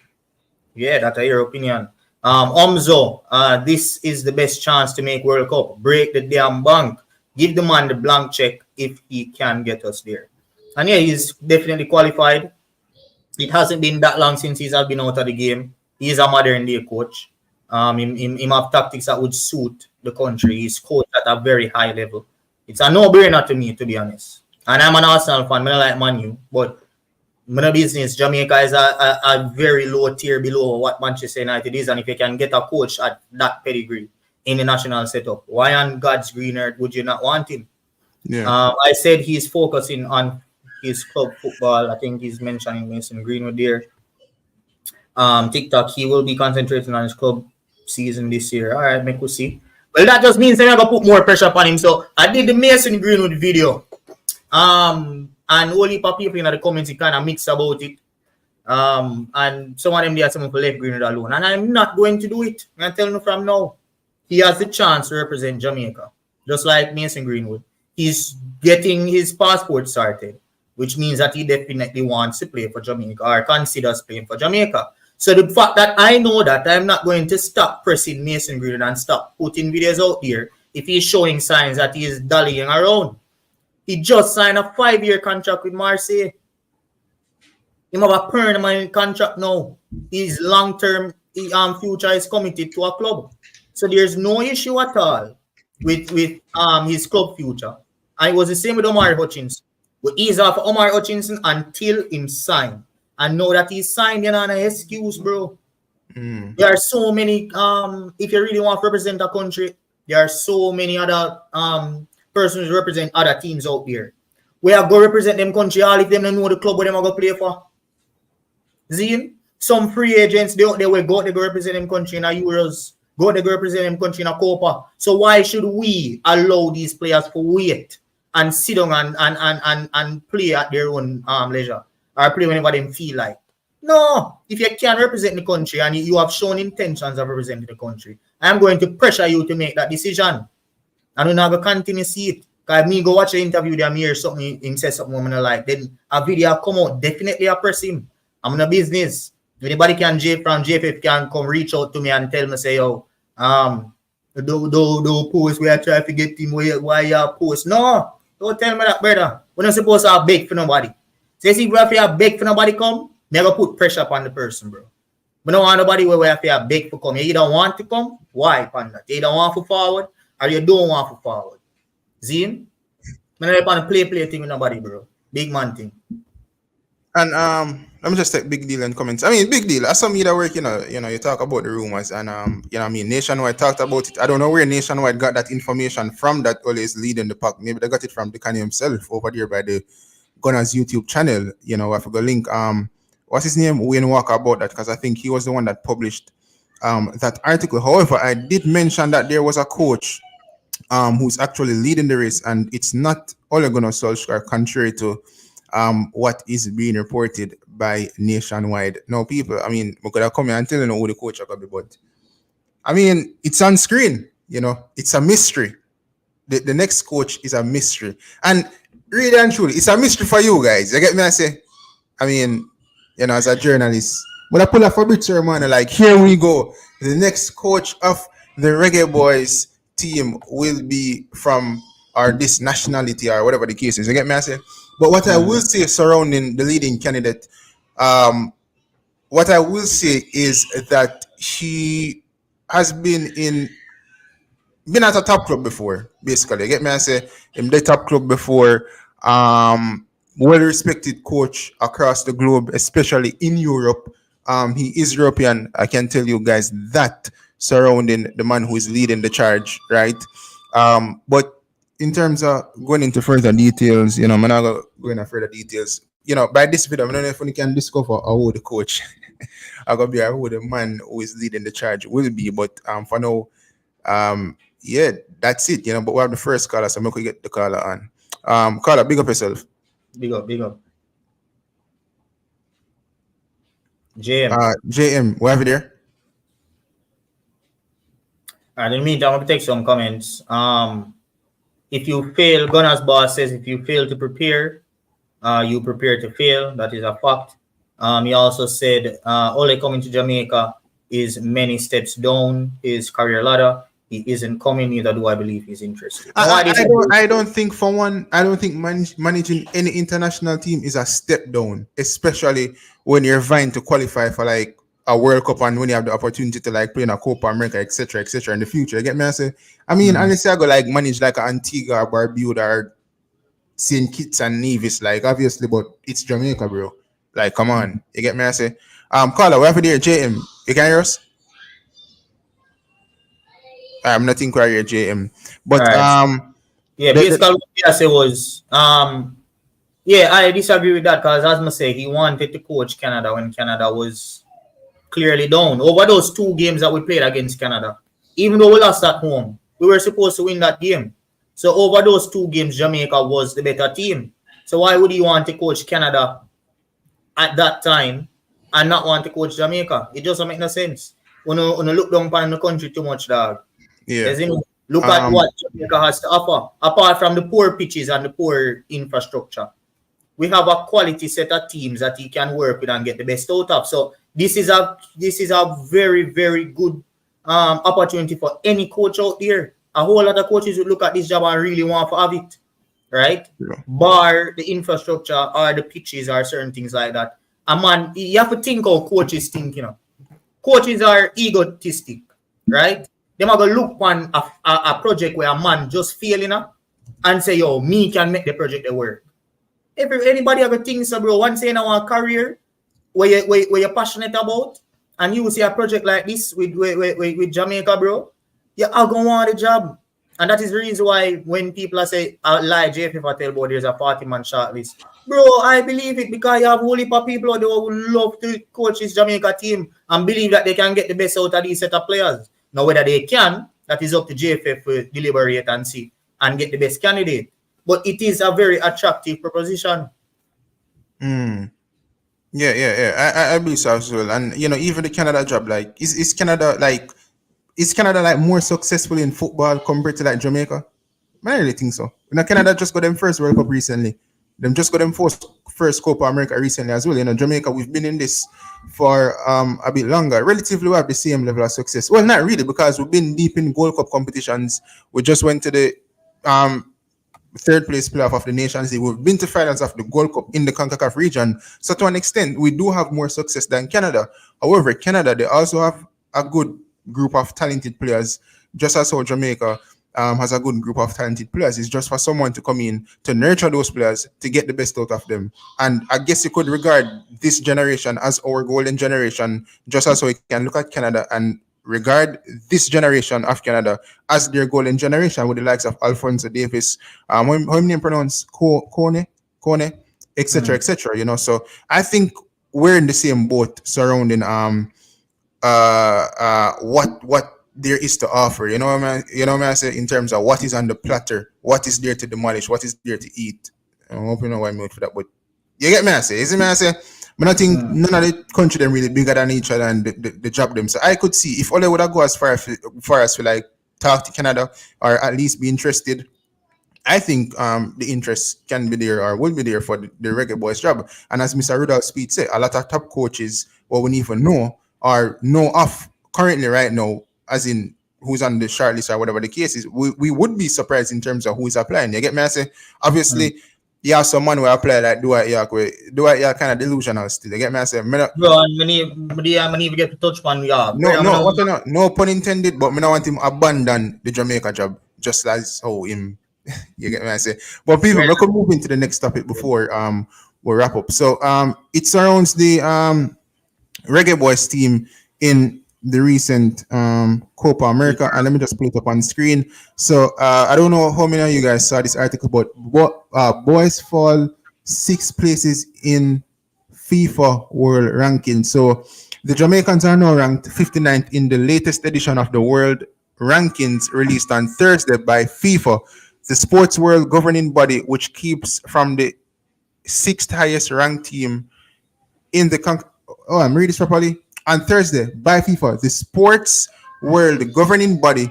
yeah, that's your opinion. Omzo, this is the best chance to make World Cup. Break the damn bank. Give the man the blank check if he can get us there. And yeah, he's definitely qualified. It hasn't been that long since he's been out of the game. He's a modern day coach. Him have tactics that would suit the country. He's coached at a very high level. It's a no-brainer to me, to be honest. And I'm an Arsenal fan. I don't like Man U, but my business, Jamaica is a very low tier below what Manchester United is. And if you can get a coach at that pedigree in the national setup, why on God's green earth would you not want him? Yeah. I said he's focusing on his club football. I think he's mentioning Mason Greenwood there. TikTok, he will be concentrating on his club season this year. All right, make we see. Well, that just means they're gonna put more pressure upon him. So I did the Mason Greenwood video. And only people in the comments kind of mixed about it. And some of them there some for left Greenwood alone. And I'm not going to do it. I'm telling you from now. He has the chance to represent Jamaica. Just like Mason Greenwood. He's getting his passport started, which means that he definitely wants to play for Jamaica or considers playing for Jamaica. So the fact that I know that, I'm not going to stop pressing Mason Greenwood and stop putting videos out there if he's showing signs that he is dallying around. He just signed a 5-year contract with Marseille. He have a permanent contract now. His long-term future is committed to a club. So there's no issue at all with his club future. And it was the same with Omar Hutchinson. We ease off Omar Hutchinson until him sign. And know that he's signed, you know, an excuse, bro. There are so many, if you really want to represent a country, there are so many other persons represent other teams out there. We are going to represent them country, all if them don't know the club where them are going to play for. See? Some free agents, they will go to represent them country in a Euros, go to represent them country in a Copa. So why should we allow these players to wait and sit down and play at their own leisure? Or play whenever they feel like. No, if you can represent the country and you have shown intentions of representing the country, I'm going to pressure you to make that decision. And we're not going to continue to see it. Because me go watch the interview, them hear something, him say something I'm like, then a video come out, definitely I press him. I'm in a business. Anybody from JFF can come reach out to me and tell me, say, yo, do post where I try to get him, why you post. No, don't tell me that, brother. We're not supposed to have beg for nobody. So if you have to beg for nobody come, never put pressure upon the person, bro. We don't want nobody where we have to beg for come. You don't want to come, why upon that? You don't want to forward, or you don't want to forward. See? I don't want to play thing with nobody, bro. Big man thing. And let me just take big deal and comments. I mean, big deal. As some media work, you talk about the rumors and Nationwide talked about it. I don't know where Nationwide got that information from that Ole is leading the pack. Maybe they got it from Dicanio himself over there by the Gunna's YouTube channel. I forgot link. What's his name? Wayne Walker about that because I think he was the one that published that article. However, I did mention that there was a coach who's actually leading the race, and it's not Ole Gunnar Solskjaer, contrary to what is being reported by Nationwide. Now, people, I mean, we could have come here and tell you who the coach are going to be, but I mean, it's on screen. It's a mystery. The next coach is a mystery, and really and truly, it's a mystery for you guys. You get me? I say, I mean, as a journalist, when I pull up a bit ceremony, like here we go. The next coach of the Reggae Boyz team will be from or this nationality or whatever the case is. You get me? I say, but what I will say surrounding the leading candidate, what I will say is that he has been at a top club before, basically. You get me? I say, in the top club before, well-respected coach across the globe, especially in Europe. He is European. I can tell you guys that surrounding the man who is leading the charge, right? But in terms of going into further details, I'm not going into further details. By this video, I don't know if we can discover who the coach are going to be or who the man who is leading the charge will be. But for now, yeah, that's it. But we have the first caller, so we could get the caller on. Caller, big up yourself. Big up. JM. JM, we have it there. In the meantime, I'm going to take some comments. If you fail, Gunna's boss says if you fail to prepare, you prepare to fail. That is a fact. He also said Ole coming to Jamaica is many steps down his career ladder. He isn't coming, neither do I believe he's interested. I don't think managing any international team is a step down, especially when you're vying to qualify for like a World Cup and when you have the opportunity to like play in a Copa America, etc., in the future. You get me? I mean, unless I go like manage like Antigua, Barbuda, or St. Kitts and Nevis, like obviously, but it's Jamaica, bro. Like, come on, you get me? Caller, we have there, JM. You can hear us? I'm not inquiring JM, All but right. Yeah, basically what I say was yeah, I disagree with that because as I say, he wanted to coach Canada when Canada was clearly down. Over those 2 games that we played against Canada, even though we lost at home, we were supposed to win that game. So over those 2 games, Jamaica was the better team. So why would he want to coach Canada at that time and not want to coach Jamaica? It doesn't make no sense. When you look down upon the country too much, dog. yeah. Look at what Jamaica has to offer. Apart from the poor pitches and the poor infrastructure, we have a quality set of teams that he can work with and get the best out of. So this is a very, very good opportunity for any coach out there. A whole lot of coaches would look at this job and really want to have it, right? Yeah. Bar the infrastructure or the pitches or certain things like that. And man, you have to think how coaches think, you know. Coaches are egotistic, right? They might go look on a project where a man just failing up and say, yo, me can make the project work. If anybody ever thinks so, bro, once you know a career where you're passionate about and you see a project like this with Jamaica, bro, you are going to want a job. And that is the reason why when people say, like JFF tell about there's a 40-man shortlist. Bro, I believe it because you have a whole heap of people who would love to coach this Jamaica team and believe that they can get the best out of these set of players. Now, whether they can, that is up to JFF to deliberate and see and get the best candidate. But it is a very attractive proposition. Yeah. I believe so as well. And you know, even the Canada job, like, is Canada like more successful in football compared to like Jamaica? I really think so. You know, Canada just got them first World Cup recently. Them just got them first Copa America recently as well. You know, Jamaica, we've been in this for a bit longer. Relatively, we have the same level of success. Well, not really, because we've been deep in Gold Cup competitions. We just went to the third place playoff of the Nations League. We've been to finals of the Gold Cup in the CONCACAF region. So to an extent, we do have more success than Canada. However, Canada, they also have a good group of talented players, just as how Jamaica has a good group of talented players. It's just for someone to come in to nurture those players to get the best out of them. And I guess you could regard this generation as our golden generation, just as how we can look at Canada and regard this generation of Canada as their golden generation with the likes of Alphonso Davis, how many name pronounce Kone, etc. You know, so I think we're in the same boat surrounding what there is to offer. You know what I say, in terms of what is on the platter, what is there to demolish, what is there to eat. I hope you know what I mean for that, but you get me I say, is it me I say? But I think none of the country them really bigger than each other and the job them. So I could see if Ole would go as far as to like talk to Canada or at least be interested. I think the interest can be there or will be there for the Reggae Boyz job. And as Mr. Rudolph Speed said, a lot of top coaches what we even know or know of currently right now, as in who's on the shortlist or whatever the case is, we would be surprised in terms of who is applying. You get me I say? Obviously. You have someone who apply like Dwight York kind of delusional still. You get me I say? Bro, and many even get to touch on York. No pun intended, but I don't want him abandon the Jamaica job just as how him. You get me I say? But people, we could move into the next topic before we wrap up. So it surrounds the Reggae Boyz team in the recent Copa America, and let me just pull it up on screen. So I don't know how many of you guys saw this article, but boys fall 6 places in FIFA World Ranking. So the Jamaicans are now ranked 59th in the latest edition of the World Rankings released on Thursday by FIFA, the sports world governing body, which keeps from the 6th highest ranked team in the I'm reading this properly. On Thursday, by FIFA, the sports world governing body,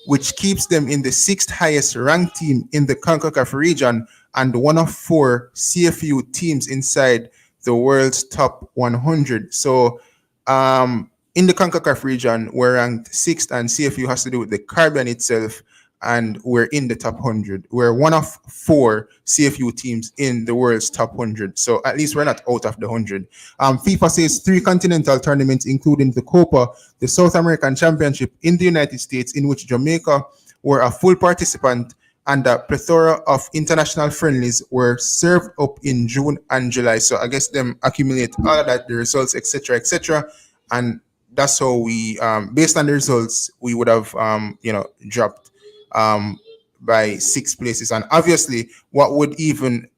which keeps them in the 6th highest ranked team in the CONCACAF region and one of 4 CFU teams inside the world's top 100. So, in the CONCACAF region, we're ranked 6th, and CFU has to do with the Caribbean itself. and we're in the top 100. We're one of 4 CFU teams in the world's top 100. So at least we're not out of the 100. FIFA says 3 continental tournaments, including the Copa, the South American Championship in the United States, in which Jamaica were a full participant, and a plethora of international friendlies were served up in June and July. So I guess them accumulate all of that, the results, etc., and that's how we, based on the results, we would have, dropped by 6 places. And obviously, what would be the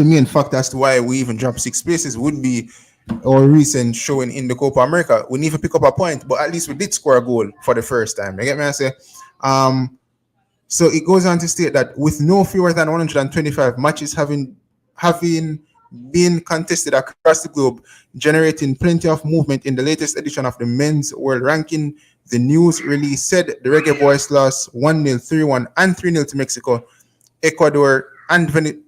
main factor as to why we even dropped 6 places would be our recent showing in the Copa America. We need to pick up a point, but at least we did score a goal for the first time. You get me? I say, so it goes on to state that with no fewer than 125 matches having been contested across the globe, generating plenty of movement in the latest edition of the Men's World Ranking, the news release said the Reggae Boyz lost 1-0, 3-1, and 3-0 to Mexico, Ecuador, and the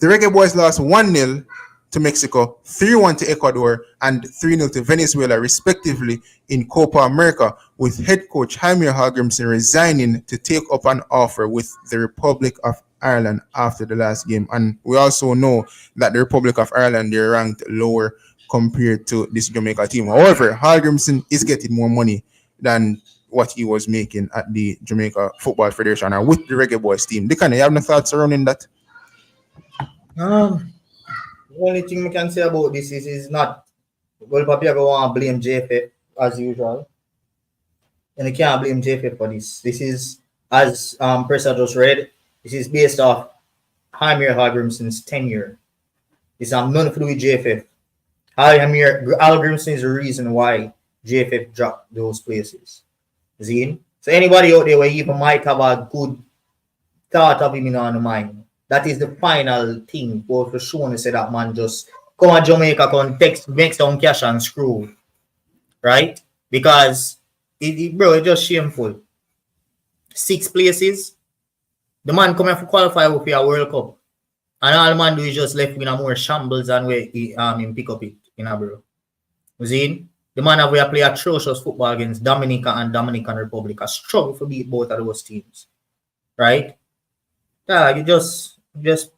Reggae Boyz lost 1-0 to Mexico, 3-1 to Ecuador, and 3-0 to Venezuela, respectively, in Copa America, with head coach Jaime Hallgrimsson resigning to take up an offer with the Republic of Ireland after the last game. And we also know that the Republic of Ireland, they're ranked lower compared to this Jamaica team. However, Hallgrimsson is getting more money than what he was making at the Jamaica Football Federation or with the Reggae Boyz team. Dicanio, you have no thoughts surrounding that? The only thing we can say about this is not, well, probably going to want to blame JFF as usual. And you can't blame JFF for this. This is, as Pressa just read, this is based off Jaime Hallgrimsson's tenure. It's nothing to do with JFF. Jaime Hallgrimsson is the reason why JFF dropped those places. See? So anybody out there where even might have a good thought of him in on the mind, that is the final thing for sure to say that man just come to Jamaica, come text, make some cash and screw. Right? Because, it's just shameful. 6 places. The man come here to qualify for a World Cup. And all the man do is just left with a more shambles than where he pick up it, bro. You see? The man have play atrocious football against Dominica and Dominican Republic. A struggle to beat both of those teams. Right? Yeah, you just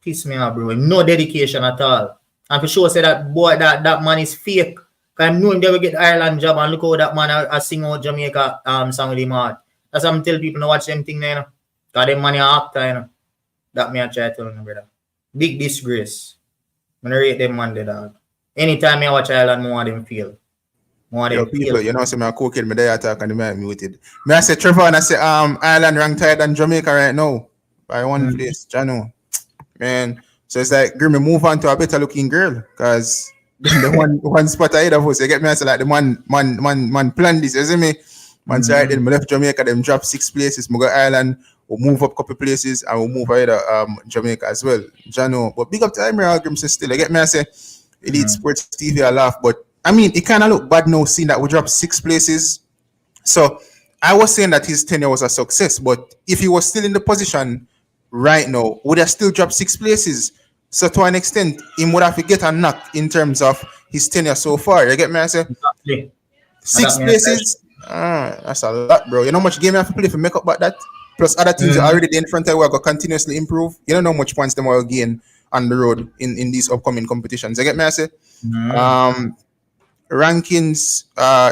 piss me off, bro. No dedication at all. And for sure say that boy that man is fake. Cause I know him never get the Ireland job and look how that man I sing out Jamaica song with him out. That's why I'm telling people to watch them thing there, you know. Cause them money are actor, you know. That me I try to tell you, brother. Big disgrace. I'm gonna rate them man the dog. Anytime I watch Ireland, more them feel. More them people, feel. you know, so I'm cooking me there attack and I'm muted. Me I say Trevor and I say Ireland ranked higher than Jamaica right now. By 1 place, Jano. Man. So it's like girl, me move on to a better looking girl. Cause the one spot ahead of us, you get me? I say like the man plan this, you see me? Man said then me left Jamaica, them drop 6 places, me go Ireland, we'll move up a couple places and we'll move ahead of Jamaica as well. Jano. But big up to Jaime Hallgrimsson still. You get me? I say Elite Sports TV I laugh, but I mean it kinda look bad now seeing that we dropped 6 places. So I was saying that his tenure was a success, but if he was still in the position right now, would have still dropped 6 places. So to an extent, he would have to get a knock in terms of his tenure so far. You get me? I say Exactly. 6 places. That's a lot, bro. You know how much game you have to play for make up about that? Plus other teams are already there in front of you are going to continuously improve. You don't know how much points them will gain on the road in these upcoming competitions. You get me? I say rankings,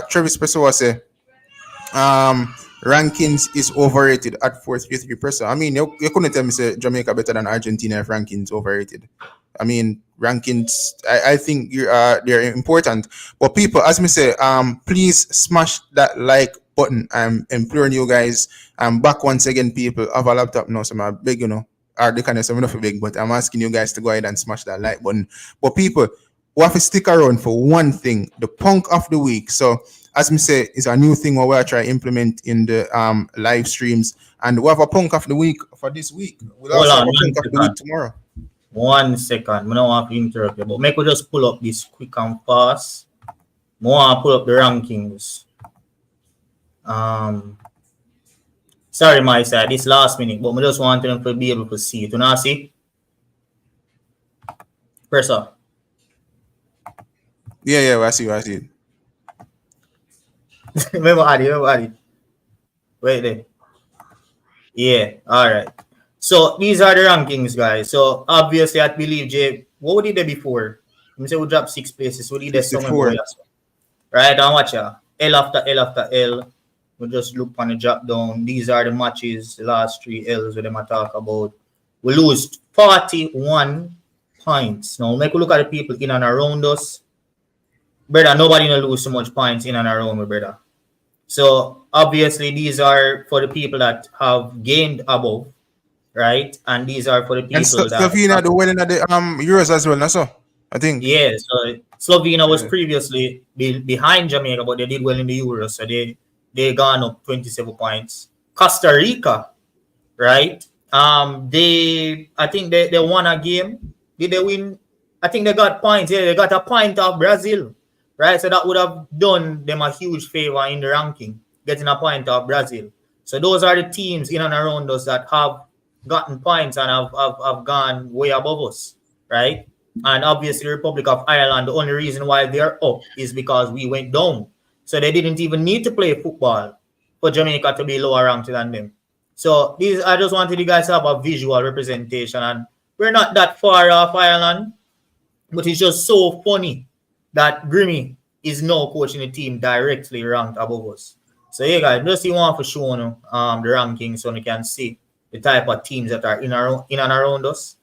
Travis Pessoa say rankings is overrated at 433 percent. I mean, you couldn't tell me say Jamaica better than Argentina if rankings overrated. I mean, rankings, I think they're important. But people, as me say, please smash that like button. I'm imploring you guys. I'm back once again, people. I have a laptop now, so I'm big, you know. Or they can say I'm not big, but I'm asking you guys to go ahead and smash that like button. But people, we have to stick around for one thing, the punk of the week. So as me say, it's a new thing where we'll try to implement in the live streams. And we have a punk of the week for this week. We'll also have a punk of the week tomorrow. 1 second. I don't want to interrupt you, but make we just pull up this quick and fast. I want to pull up the rankings. Sorry, my side, this last minute, but I just want them to be able to see it. You know, see? Press up. Yeah, I see it. Remember, Adi. Wait there. Yeah, all right. So these are the rankings, guys. So obviously, I believe Jay, what did they before? Let me say we dropped 6 places. We did the summer boy 54. as well. Right, and watch ya. L after L after L. We just look on the drop down. These are the matches, the last 3 L's with them I talk about. We lose 41 points. Now make we look at the people in and around us. Brother, nobody no lose so much points in and around me, brother. So obviously these are for the people that have gained above, right? And these are for the And people that Slovenia the winning at the Euros as well, no so I think. yeah. So Slovenia was Yeah. previously behind Jamaica, but they did well in the Euros, so they gone up 27 points. Costa Rica, right? They I think they won a game. Did they win? I think they got points. Yeah, they got a point of Brazil, right? So that would have done them a huge favor in the ranking, getting a point of Brazil. So those are the teams in and around us that have gotten points and have gone way above us, right? And obviously, Republic of Ireland, the only reason why they're up is because we went down. So they didn't even need to play football for Jamaica to be lower ranked than them. So these, I just wanted you guys to have a visual representation, and we're not that far off Ireland, but it's just so funny that Grimmy is now coaching the team directly ranked above us. So yeah, guys, just see one for showing the rankings so you can see the type of teams that are in and around us.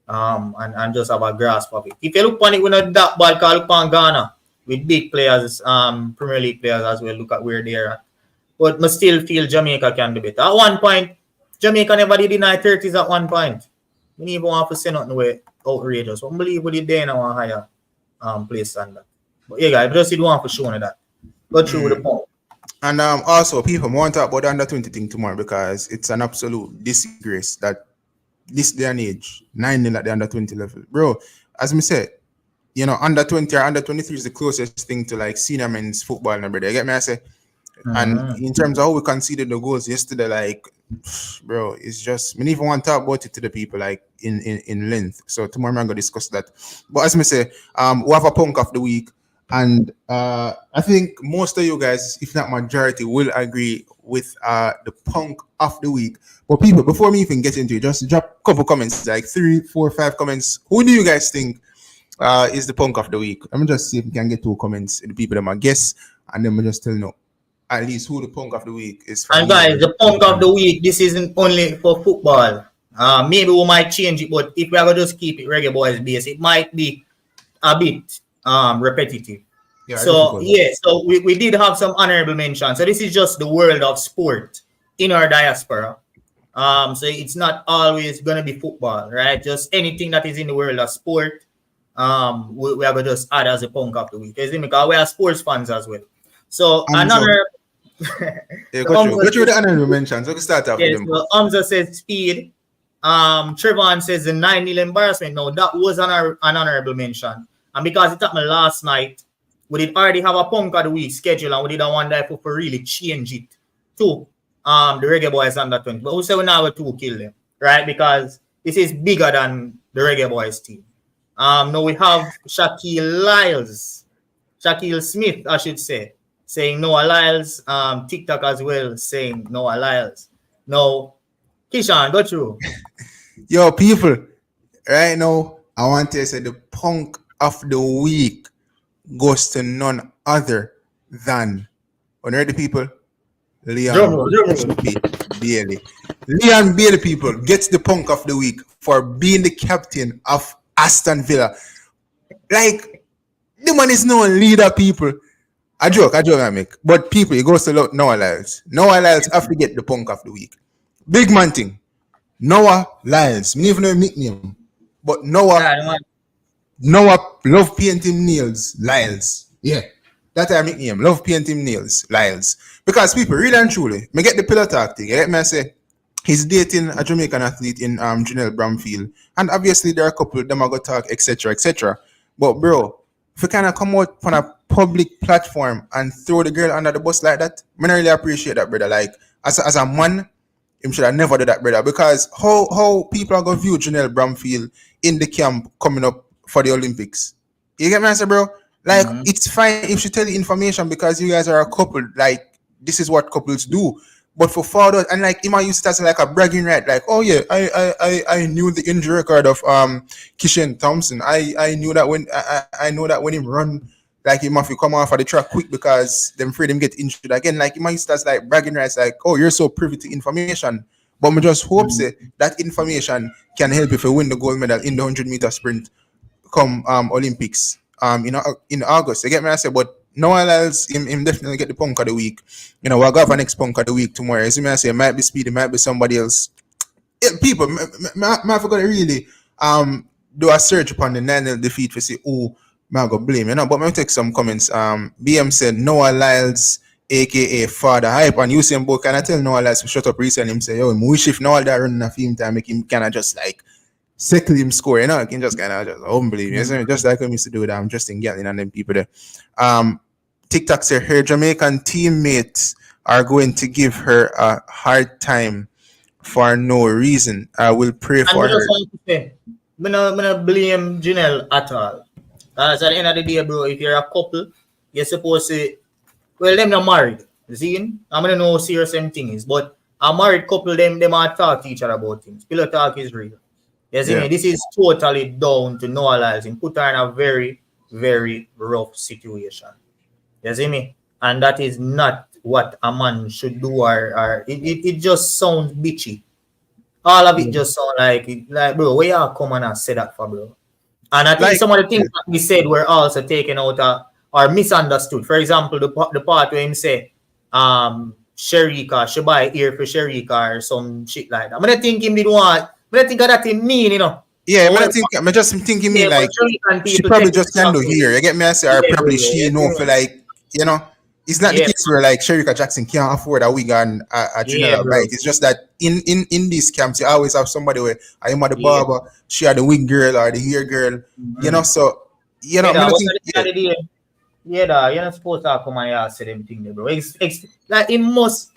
And just have a grasp of it. If you look on it, we're not that bad, because look on Ghana with big players, Premier League players as well. Look at where they're at. But I still feel Jamaica can do better. At one point, Jamaica never did deny 30s at one point. We didn't even want to say nothing way outrageous. Unbelievable they did now a higher place than that. But yeah, guys, just did one for showing that. Go through the point. And also people want to talk about the under 20 thing tomorrow, because it's an absolute disgrace that this day and age, 9-0 at the under 20 level. Bro, as me said, you know, under 20 or under 23 is the closest thing to like senior men's football now, brother. You get me? I say, and in terms of how we conceded the goals yesterday, like, bro, it's just, we even want to talk about it to the people like in length. So tomorrow I'm gonna discuss that. But as me say, we have a punk of the week, and I think most of you guys, if not majority, will agree with the punk of the week. But people, before me even get into it, just drop a couple comments, like 3, 4, 5 comments. Who do you guys think is the punk of the week? Let me just see if we can get 2 comments. The people that might guess, and then we just tell no. At least who the punk of the week is. And guys, the punk of the week, this isn't only for football. Maybe we might change it, but if we are going to just keep it Reggae Boyz base, it might be a bit repetitive. Yeah, so we did have some honorable mentions. So this is just the world of sport in our diaspora. So it's not always going to be football, right? Just anything that is in the world of sport, we are going to just add as a punk of the week. Because we are sports fans as well. So another... yeah, go through the honorable mentions. So we start off with them. So Hamza says speed. Trevon says the 9-0 embarrassment. No, that was an honorable mention. And because it happened last night, we did already have a punk of the week schedule, and we didn't want that for really change it to the Reggae Boyz under 20. But we say we now have to kill them, right? Because this is bigger than the Reggae Boyz team. Now we have Shaquille Smith, I should say, saying Noah Lyles, TikTok as well, saying Noah Lyles. No, Kishan, go through. Yo, people, right now, I want to say the punk of the week goes to none other than, when are the people? Leon Bailey. Leon Bailey, people, gets the punk of the week for being the captain of Aston Villa. Like, the man is no leader, people. I joke, I make. But people, it goes to Noah Lyles. Noah Lyles have to get the punk of the week. Big man thing. Noah Lyles. Me even know his nickname. But Noah love painting nails. Lyles. Yeah. That's our nickname. Love painting nails. Lyles. Because people, really and truly, me get the pillow talk thing. You get me? I say, he's dating a Jamaican athlete in Janelle Bramfield. And obviously there are a couple of them are going to talk, etc., etc. But bro, if you kind of come out on a public platform and throw the girl under the bus like that, I really appreciate that, brother. Like, as a man, him should have never done that, brother. Because how people are going to view Janelle Bramfield in the camp coming up for the Olympics? You get me, answer, bro? Like, it's fine if she tell you information because you guys are a couple. Like, this is what couples do. But for forward and like him, I used to as like a bragging right, like, oh yeah, I knew the injury record of Kishan Thompson. I knew that I know that when him run, like he must come off of the track quick because them afraid him get injured again. Like him, I used to as like bragging rights, like, oh, you're so privy to information. But me just hope say that information can help if you win the gold medal in the 100-meter sprint come Olympics in August. You get me? I say, but no one else him definitely get the punk of the week. You know, we'll go for next punk of the week tomorrow. You see me? I say it might be Speedy, it might be somebody else. People, I forgot to really do a search upon the 9-0 defeat to see who I go blame. You know, but me take some comments. BM said Noah Lyles, aka Father Hype, and Usain Bolt can I tell Noah Lyles to shut up recently. Him say, yo, we wish if Noah that running a film time make him kind of just like settle him score, you know, I can just kind of just unbelieve me. Just like I used to do that. I'm just in Gatling and them people there. TikTok said her Jamaican teammates are going to give her a hard time for no reason. I will pray for her. I'm not blame Janelle at all. Because at the end of the day, bro, if you're a couple, you're supposed to, well, them not married. You see? I'm gonna know how serious them thing is, but a married couple, them are talk to each other about things. Pillow talk is real. You see me? This is totally down to Noah Lyles and put her in a very, very rough situation. You see me? And that is not what a man should do, or it just sounds bitchy. All of it just sound like bro, where you come and say that for, bro? And I think some of the things that we said were also taken out or misunderstood. For example, the part where him say, Sherika, she buy ear for Sherika or some shit like that. I mean, I think him did want. But I think that he mean, you know. Yeah, but I'm just thinking me like she probably just can do here. You get me? I say, or probably she know for like, you know, it's not the case where like Sherika Jackson can't afford a wig and a general right. It's just that in these camps you always have somebody where I am at the barber, she had the wig girl or the hair girl, you know. So you know, you're not supposed to come and say them thing, bro. Like it must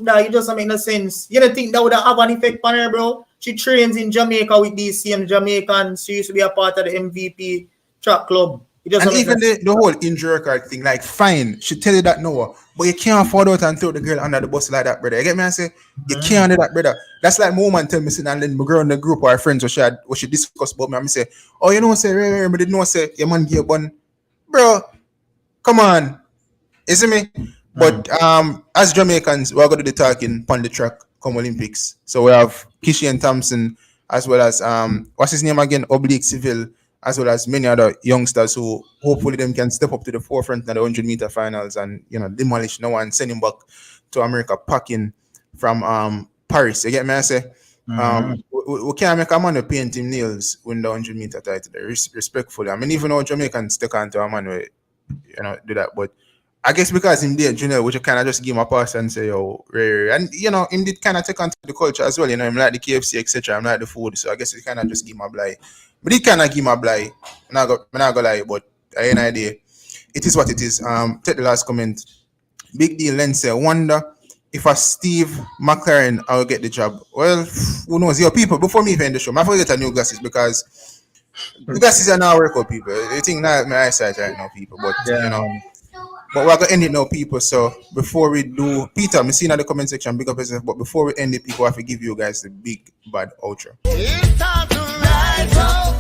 that it doesn't make no sense. You don't think that would have an effect on her, bro? She trains in Jamaica with these same Jamaicans. She used to be a part of the MVP track club. And even the whole injury record thing, like fine, she tell you that no, but you can't afford out and throw the girl under the bus like that, brother. You get me? I say you can't do that, brother. That's like my woman tell me sitting and then my girl in the group or her friends what she discuss about me. I say, oh, you know, say, but did know say your man give bun, bro. Come on, you see me? But as Jamaicans, we're going to be talking on the track come Olympics. So we have Kishan Thompson as well as what's his name again? Oblique Civil, as well as many other youngsters who hopefully them can step up to the forefront in the 100-meter finals and demolish no one, send him back to America packing from Paris. You get me? I say we can't make a man who paint him nails win the 100-meter title respectfully. I mean, even though Jamaicans stick on to a man who do that, but I guess because him there, Junior, which you kind of just give him a pass and say, yo, rare. And, him did kind of take on to the culture as well. Him like the KFC, etc. I'm like the food. So I guess he kind of just give him a blight. But he kind of give him a blight. I'm not going to lie, but I have an idea. It is what it is. Take the last comment. Big deal, Len say, wonder if a Steve McLaren I'll get the job. Well, who knows? Your people, before me even the show, I forget a new glasses because the glasses are now work out, people. You think now my eyesight right now, people. But, but we're going to end it now, people. So before we do, Peter, I'm seeing in the comment section, big up yourself. But before we end it, people, I have to give you guys the big bad outro. It's time to rise up.